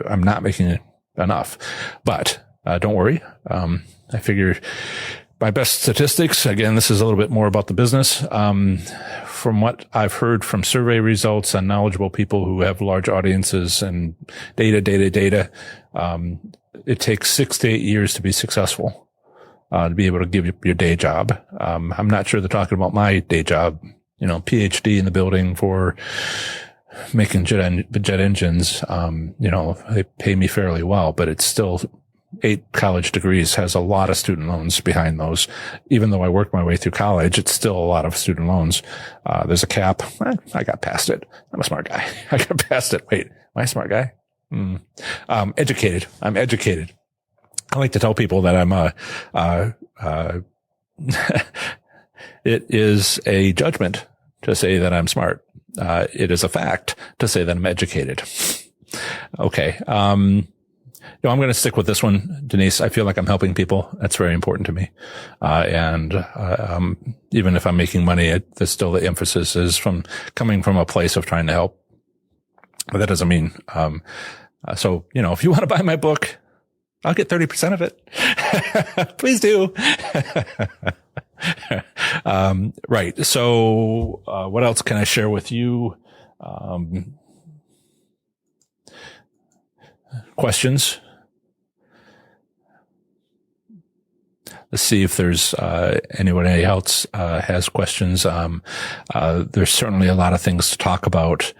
Speaker 1: I'm not making enough, but, don't worry. I figure by best statistics, again, this is a little bit more about the business. From what I've heard from survey results and knowledgeable people who have large audiences and data, it takes 6 to 8 years to be successful, to be able to give your day job. I'm not sure they're talking about my day job, PhD in the building for making jet engines. They pay me fairly well, but it's still 8 college degrees, has a lot of student loans behind those. Even though I worked my way through college, it's still a lot of student loans. There's a cap. I got past it. I'm a smart guy. I got past it. Wait, am I a smart guy? Educated. I'm educated. I like to tell people that it is a judgment to say that I'm smart. It is a fact to say that I'm educated. Okay. I'm going to stick with this one, Denise. I feel like I'm helping people. That's very important to me. Even if I'm making money, there's still the emphasis is coming from a place of trying to help. But that doesn't mean, so, if you want to buy my book, I'll get 30% of it. Please do. Right. So, what else can I share with you? Questions? Let's see if there's anybody else has questions. There's certainly a lot of things to talk about.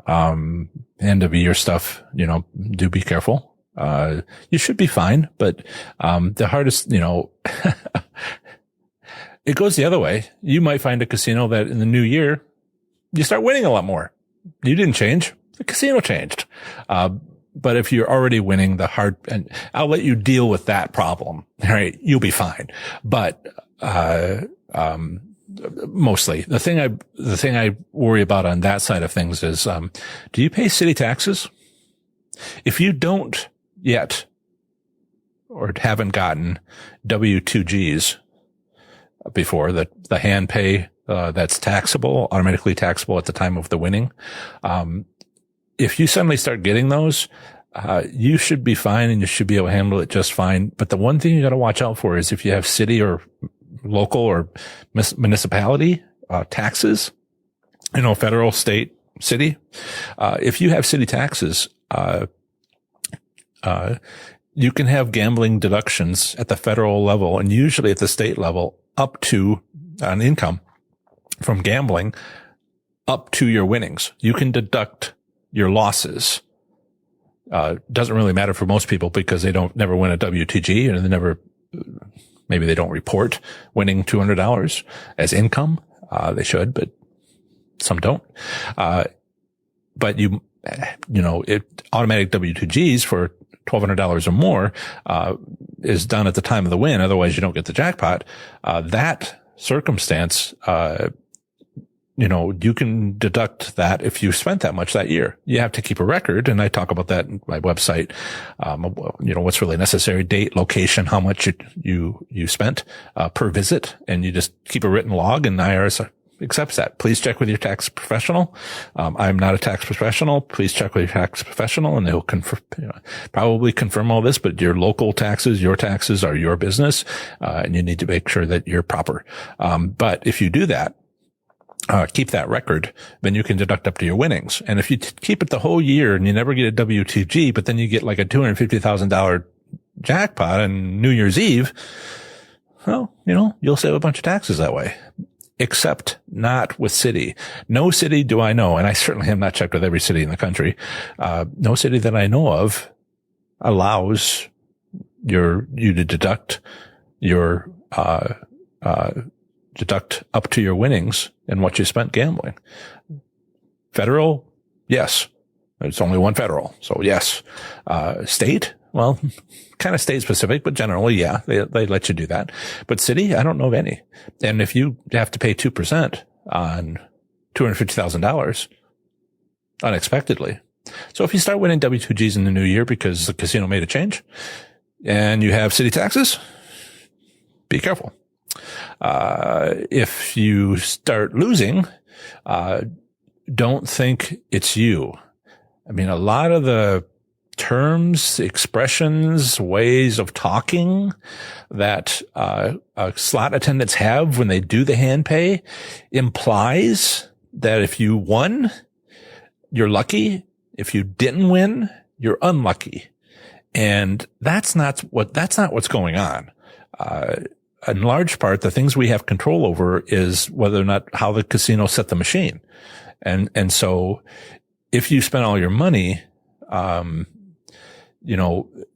Speaker 1: End of year stuff, do be careful. You should be fine, but the hardest, it goes the other way. You might find a casino that in the new year you start winning a lot more. You didn't change. The casino changed. But if you're already winning and I'll let you deal with that problem. All right. You'll be fine. But, mostly the thing I worry about on that side of things is, do you pay city taxes? If you don't yet, or haven't gotten W-2Gs before, the hand pay, that's taxable, automatically taxable at the time of the winning, if you suddenly start getting those, you should be fine and you should be able to handle it just fine. But the one thing you got to watch out for is if you have city or local or municipality, taxes, federal, state, city, if you have city taxes, you can have gambling deductions at the federal level and usually at the state level up to an income from gambling up to your winnings. You can deduct your losses. Doesn't really matter for most people because they never win a WTG and maybe they don't report winning $200 as income. They should, but some don't. But automatic W2Gs for $1,200 or more, is done at the time of the win. Otherwise you don't get the jackpot. That circumstance, you can deduct that if you spent that much that year. You have to keep a record, and I talk about that in my website. What's really necessary, date, location, how much you spent per visit, and you just keep a written log, and IRS accepts that. Please check with your tax professional. I'm not a tax professional. Please check with your tax professional, and they'll probably confirm all this, but your local taxes, your taxes are your business, and you need to make sure that you're proper. But if you do that, keep that record, then you can deduct up to your winnings. And if you keep it the whole year and you never get a W2G, but then you get like a $250,000 jackpot on New Year's Eve, well, you'll save a bunch of taxes that way. except not with Citi. No city do I know, and I certainly have not checked with every city in the country. No city that I know of allows you to deduct your deduct up to your winnings and what you spent gambling. Federal, yes. It's only one federal, so yes. State, well, kind of state specific, but generally, yeah, they let you do that. But city, I don't know of any. And if you have to pay 2% on $250,000 unexpectedly. So if you start winning W2Gs in the new year because the casino made a change and you have city taxes, be careful. If you start losing, don't think it's you. I mean, a lot of the terms, expressions, ways of talking that slot attendants have when they do the hand pay implies that if you won, you're lucky. If you didn't win, you're unlucky. And that's not what's going on. In large part, the things we have control over is whether or not how the casino set the machine. And so if you spend all your money,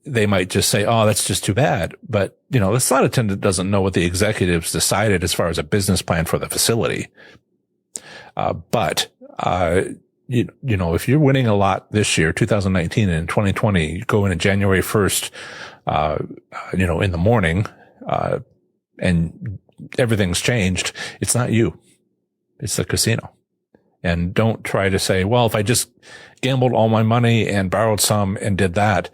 Speaker 1: they might just say, oh, that's just too bad. But, the slot attendant doesn't know what the executives decided as far as a business plan for the facility. But if you're winning a lot this year, 2019 and 2020, you go in on January 1st, in the morning, and everything's changed. It's not you. It's the casino. And don't try to say, well, if I just gambled all my money and borrowed some and did that,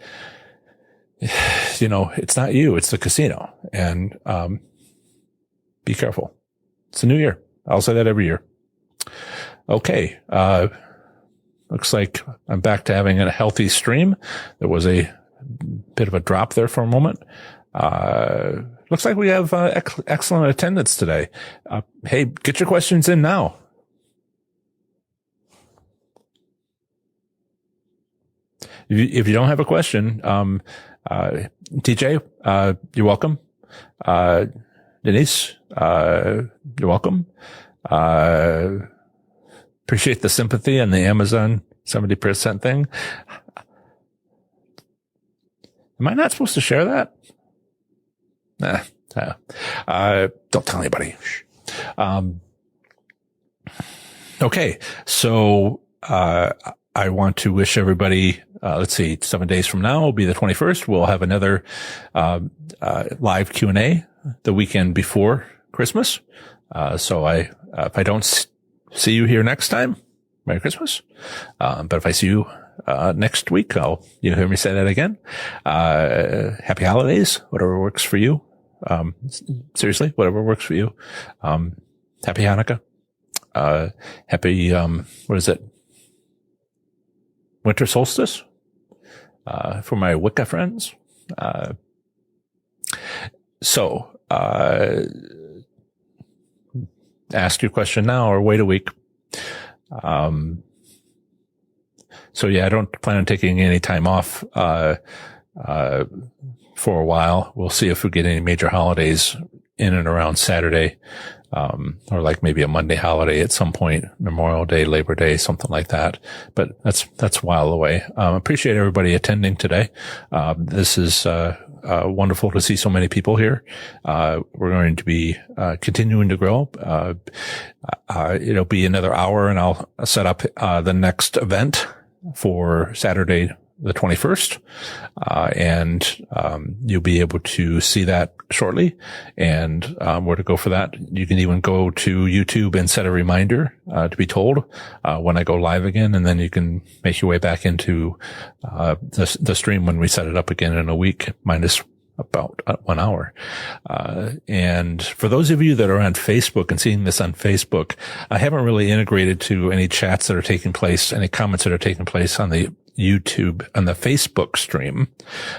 Speaker 1: it's not you, it's the casino. And, be careful. It's a new year. I'll say that every year. Okay. Looks like I'm back to having a healthy stream. There was a bit of a drop there for a moment. Looks like we have excellent attendance today. Hey, get your questions in now. If you don't have a question, TJ, you're welcome. Denise, you're welcome. Appreciate the sympathy and the Amazon 70% thing. Am I not supposed to share that? Don't tell anybody. Okay. So, I want to wish everybody, 7 days from now will be the 21st. We'll have another, live Q&A the weekend before Christmas. So if I don't see you here next time, Merry Christmas. But if I see you, next week, you'll hear me say that again. Happy holidays, whatever works for you. Seriously, whatever works for you. Happy Hanukkah. Happy, what is it? Winter solstice, for my Wicca friends. Ask your question now or wait a week. I don't plan on taking any time off, for a while. We'll see if we get any major holidays in and around Saturday, or like maybe a Monday holiday at some point, Memorial Day, Labor Day, something like that. But that's a while away. Appreciate everybody attending today. This is, wonderful to see so many people here. We're going to be, continuing to grow. It'll be another hour and I'll set up, the next event for Saturday, the 21st. You'll be able to see that shortly and, where to go for that. You can even go to YouTube and set a reminder, to be told, when I go live again. And then you can make your way back into, the stream when we set it up again in a week, minus about 1 hour. And for those of you that are on Facebook and seeing this on Facebook, I haven't really integrated to any chats that are taking place, any comments that are taking place on the YouTube and the Facebook stream.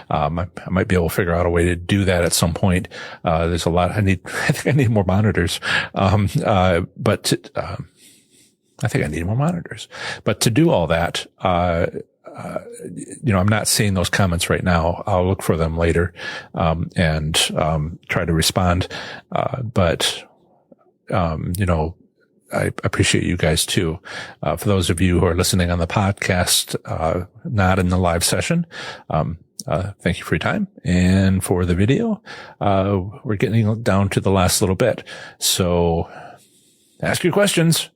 Speaker 1: I might be able to figure out a way to do that at some point. There's a lot. I think I need more monitors. I think I need more monitors, but to do all that, I'm not seeing those comments right now. I'll look for them later, and try to respond. But I appreciate you guys too. For those of you who are listening on the podcast, not in the live session, thank you for your time. And for the video, we're getting down to the last little bit. So ask your questions.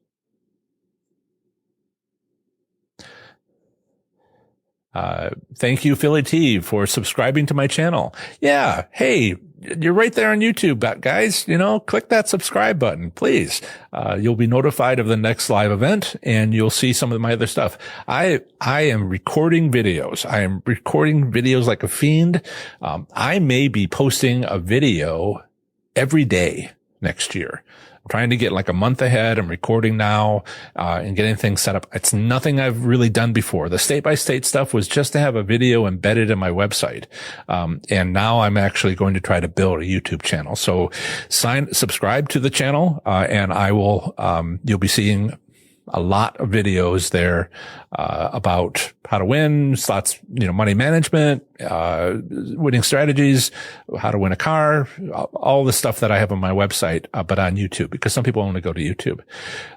Speaker 1: Thank you, Philly T, for subscribing to my channel. Yeah. Hey, you're right there on YouTube, guys. Click that subscribe button, please. You'll be notified of the next live event, and you'll see some of my other stuff. I am recording videos. I am recording videos like a fiend. I may be posting a video every day next year. I'm trying to get like a month ahead. I'm recording now, and getting things set up. It's nothing I've really done before. The state-by-state stuff was just to have a video embedded in my website. And now I'm actually going to try to build a YouTube channel. So subscribe to the channel, and I will, you'll be seeing a lot of videos there, about how to win slots, money management, winning strategies, how to win a car, all the stuff that I have on my website, but on YouTube, because some people only go to YouTube.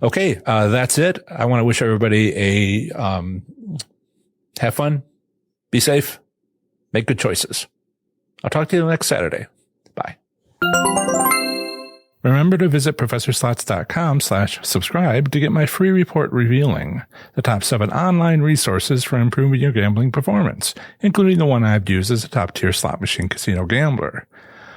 Speaker 1: Okay. That's it. I want to wish everybody have fun, be safe, make good choices. I'll talk to you next Saturday. Bye. Remember to visit ProfessorSlots.com/subscribe to get my free report revealing the top 7 online resources for improving your gambling performance, including the one I've used as a top-tier slot machine casino gambler.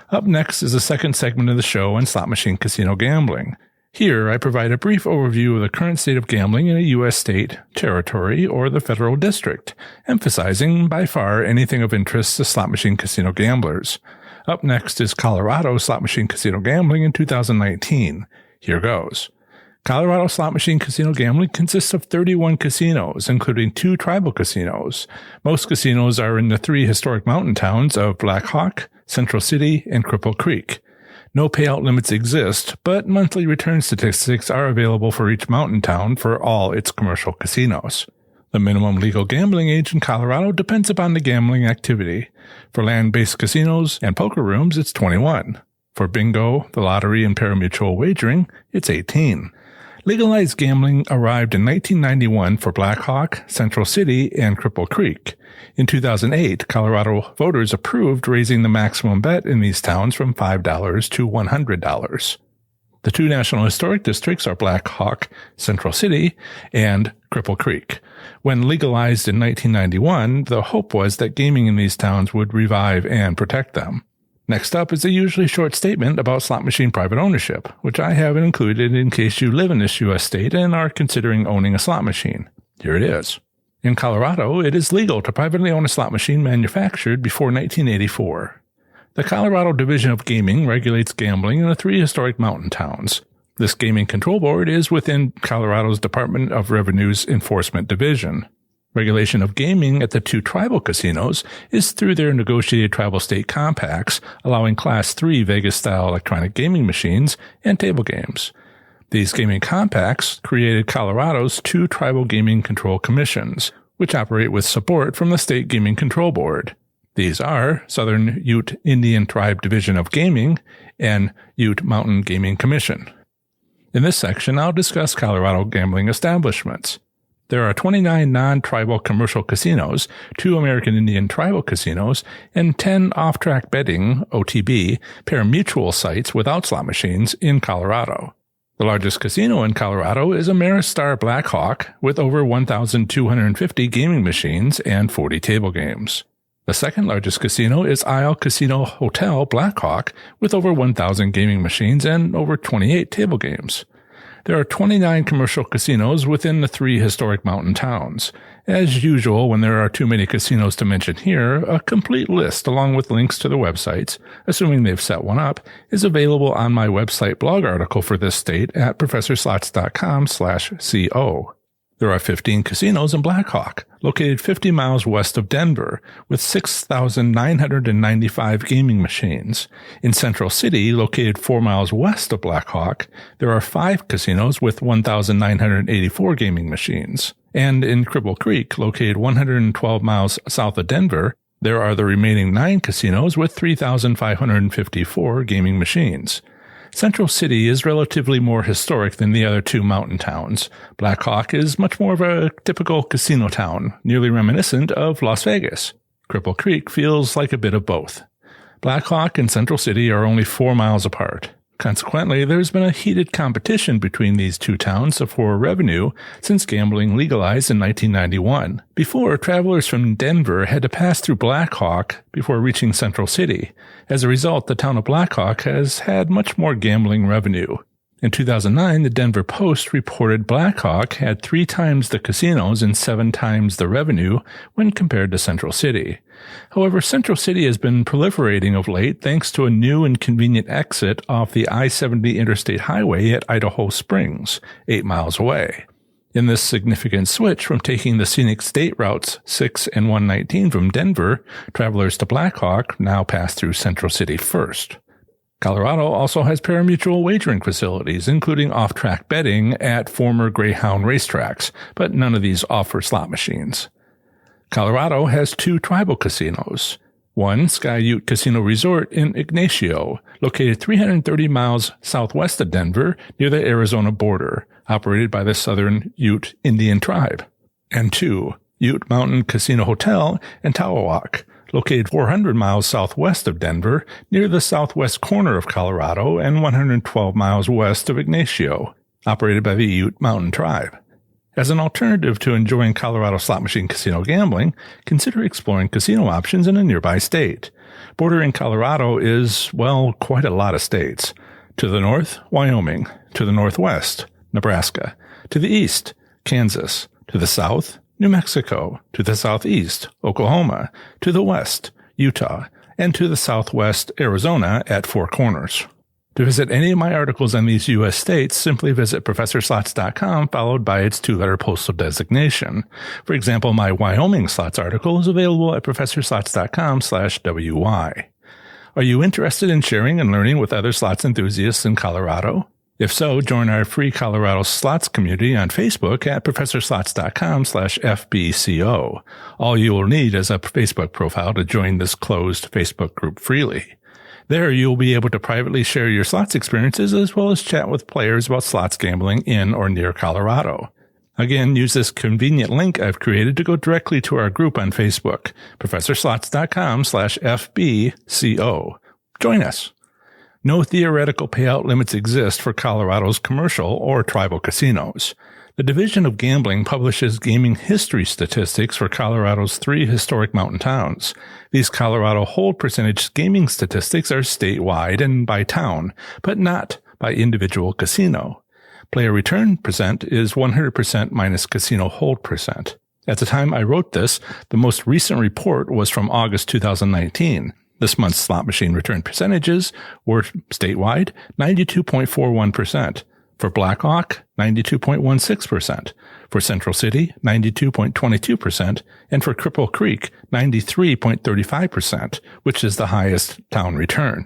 Speaker 1: Up next is the second segment of the show on slot machine casino gambling. Here, I provide a brief overview of the current state of gambling in a U.S. state, territory, or the federal district, emphasizing by far anything of interest to slot machine casino gamblers. Up next is Colorado slot machine casino gambling in 2019. Here goes. Colorado slot machine casino gambling consists of 31 casinos, including 2 tribal casinos. Most casinos are in the 3 historic mountain towns of Black Hawk, Central City, and Cripple Creek. No payout limits exist, but monthly return statistics are available for each mountain town for all its commercial casinos. The minimum legal gambling age in Colorado depends upon the gambling activity. For land-based casinos and poker rooms, it's 21. For bingo, the lottery, and pari-mutuel wagering, it's 18. Legalized gambling arrived in 1991 for Black Hawk, Central City, and Cripple Creek. In 2008, Colorado voters approved raising the maximum bet in these towns from $5 to $100. The 2 National Historic Districts are Black Hawk, Central City, and Cripple Creek. When legalized in 1991, the hope was that gaming in these towns would revive and protect them. Next up is a usually short statement about slot machine private ownership, which I have included in case you live in this U.S. state and are considering owning a slot machine. Here it is. In Colorado, it is legal to privately own a slot machine manufactured before 1984. The Colorado Division of Gaming regulates gambling in the 3 historic mountain towns. This gaming control board is within Colorado's Department of Revenue's Enforcement Division. Regulation of gaming at the 2 tribal casinos is through their negotiated tribal state compacts, allowing Class 3 Vegas-style electronic gaming machines and table games. These gaming compacts created Colorado's 2 tribal gaming control commissions, which operate with support from the State Gaming Control Board. These are Southern Ute Indian Tribe Division of Gaming and Ute Mountain Gaming Commission. In this section, I'll discuss Colorado gambling establishments. There are 29 non-tribal commercial casinos, 2 American Indian tribal casinos, and 10 off-track betting, OTB, pari-mutuel sites without slot machines in Colorado. The largest casino in Colorado is Ameristar Black Hawk, with over 1,250 gaming machines and 40 table games. The second largest casino is Isle Casino Hotel Black Hawk, with over 1,000 gaming machines and over 28 table games. There are 29 commercial casinos within the 3 historic mountain towns. As usual, when there are too many casinos to mention here, a complete list along with links to the websites, assuming they've set one up, is available on my website blog article for this state at ProfessorSlots.com/co. There are 15 casinos in Black Hawk, located 50 miles west of Denver, with 6,995 gaming machines. In Central City, located 4 miles west of Black Hawk, there are 5 casinos with 1,984 gaming machines. And in Cripple Creek, located 112 miles south of Denver, there are the remaining 9 casinos with 3,554 gaming machines. Central City is relatively more historic than the other two mountain towns. Black Hawk is much more of a typical casino town, nearly reminiscent of Las Vegas. Cripple Creek feels like a bit of both. Black Hawk and Central City are only 4 miles apart. Consequently, there's been a heated competition between these two towns for revenue since gambling legalized in 1991. Before, travelers from Denver had to pass through Black Hawk before reaching Central City. As a result, the town of Black Hawk has had much more gambling revenue. In 2009, the Denver Post reported Black Hawk had 3 times the casinos and 7 times the revenue when compared to Central City. However, Central City has been proliferating of late thanks to a new and convenient exit off the I-70 Interstate Highway at Idaho Springs, 8 miles away. In this significant switch from taking the scenic state routes 6 and 119 from Denver, travelers to Black Hawk now pass through Central City first. Colorado also has pari-mutuel wagering facilities, including off-track betting at former Greyhound racetracks, but none of these offer slot machines. Colorado has 2 tribal casinos. One, Sky Ute Casino Resort in Ignacio, located 330 miles southwest of Denver near the Arizona border, operated by the Southern Ute Indian Tribe. And 2, Ute Mountain Casino Hotel in Towahawk, located 400 miles southwest of Denver, near the southwest corner of Colorado and 112 miles west of Ignacio, operated by the Ute Mountain Tribe. As an alternative to enjoying Colorado slot machine casino gambling, consider exploring casino options in a nearby state. Bordering Colorado is, well, quite a lot of states. To the north, Wyoming. To the northwest, Nebraska. To the east, Kansas. To the south, New Mexico. To the southeast, Oklahoma. To the west, Utah. And to the southwest, Arizona at Four Corners. To visit any of my articles on these U.S. states, simply visit ProfessorSlots.com followed by its 2-letter postal designation. For example, my Wyoming slots article is available at ProfessorSlots.com/WY. Are you interested in sharing and learning with other slots enthusiasts in Colorado? If so, join our free Colorado slots community on Facebook at ProfessorSlots.com/FBCO. All you will need is a Facebook profile to join this closed Facebook group freely. There, you'll be able to privately share your slots experiences as well as chat with players about slots gambling in or near Colorado. Again, use this convenient link I've created to go directly to our group on Facebook, ProfessorSlots.com/FBCO. Join us. No theoretical payout limits exist for Colorado's commercial or tribal casinos. The Division of Gambling publishes gaming history statistics for Colorado's 3 historic mountain towns. These Colorado hold percentage gaming statistics are statewide and by town, but not by individual casino. Player return percent is 100% minus casino hold percent. At the time I wrote this, the most recent report was from August 2019. This month's slot machine return percentages were statewide 92.41%. For Black Hawk, 92.16%. For Central City, 92.22%. And for Cripple Creek, 93.35%, which is the highest town return.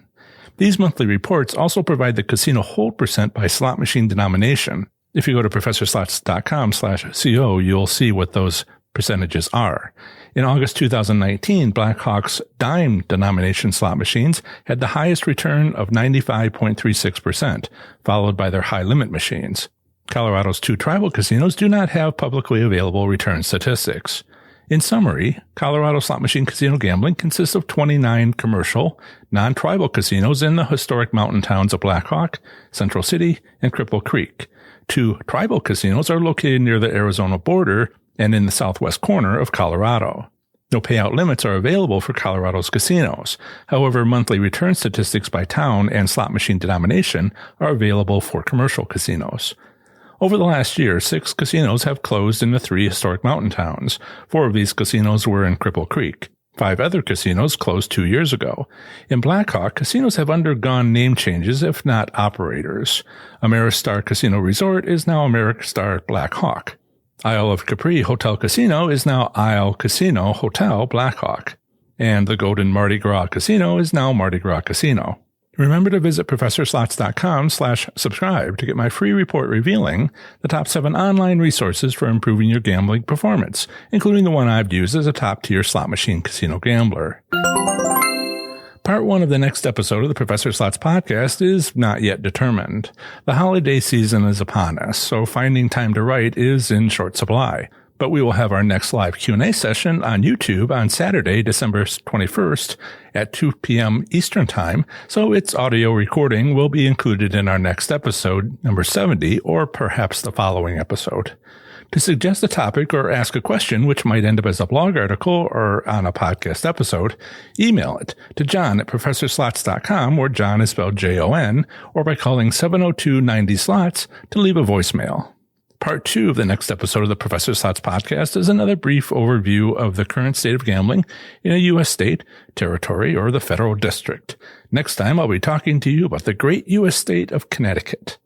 Speaker 1: These monthly reports also provide the casino hold percent by slot machine denomination. If you go to ProfessorSlots.com/CO, you'll see what those percentages are. In August 2019, Black Hawk's dime denomination slot machines had the highest return of 95.36%, followed by their high-limit machines. Colorado's 2 tribal casinos do not have publicly available return statistics. In summary, Colorado slot machine casino gambling consists of 29 commercial, non-tribal casinos in the historic mountain towns of Black Hawk, Central City, and Cripple Creek. 2 tribal casinos are located near the Arizona border and in the southwest corner of Colorado. No payout limits are available for Colorado's casinos. However, monthly return statistics by town and slot machine denomination are available for commercial casinos. Over the last year, 6 casinos have closed in the 3 historic mountain towns. 4 of these casinos were in Cripple Creek. 5 other casinos closed 2 years ago. In Black Hawk, casinos have undergone name changes, if not operators. Ameristar Casino Resort is now Ameristar Black Hawk. Isle of Capri Hotel Casino is now Isle Casino Hotel Black Hawk. And the Golden Mardi Gras Casino is now Mardi Gras Casino. Remember to visit ProfessorSlots.com/subscribe to get my free report revealing the top 7 online resources for improving your gambling performance, including the one I've used as a top-tier slot machine casino gambler. Part 1 of the next episode of the Professor Slots podcast is not yet determined. The holiday season is upon us, so finding time to write is in short supply. But we will have our next live Q&A session on YouTube on Saturday, December 21st at 2 p.m. Eastern Time, so its audio recording will be included in our next episode, number 70, or perhaps the following episode. To suggest a topic or ask a question which might end up as a blog article or on a podcast episode, email it to john@professorslots.com, where John is spelled Jon, or by calling 702-90-SLOTS to leave a voicemail. Part 2 of the next episode of the Professor Slots podcast is another brief overview of the current state of gambling in a U.S. state, territory, or the federal district. Next time, I'll be talking to you about the great U.S. state of Connecticut.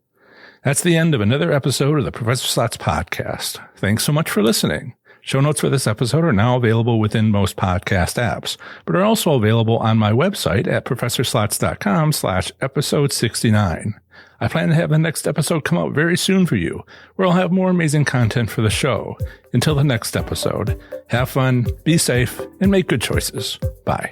Speaker 1: That's the end of another episode of the Professor Slots podcast. Thanks so much for listening. Show notes for this episode are now available within most podcast apps, but are also available on my website at professorslots.com/episode 69. I plan to have the next episode come out very soon for you, where I'll have more amazing content for the show. Until the next episode, have fun, be safe, and make good choices. Bye.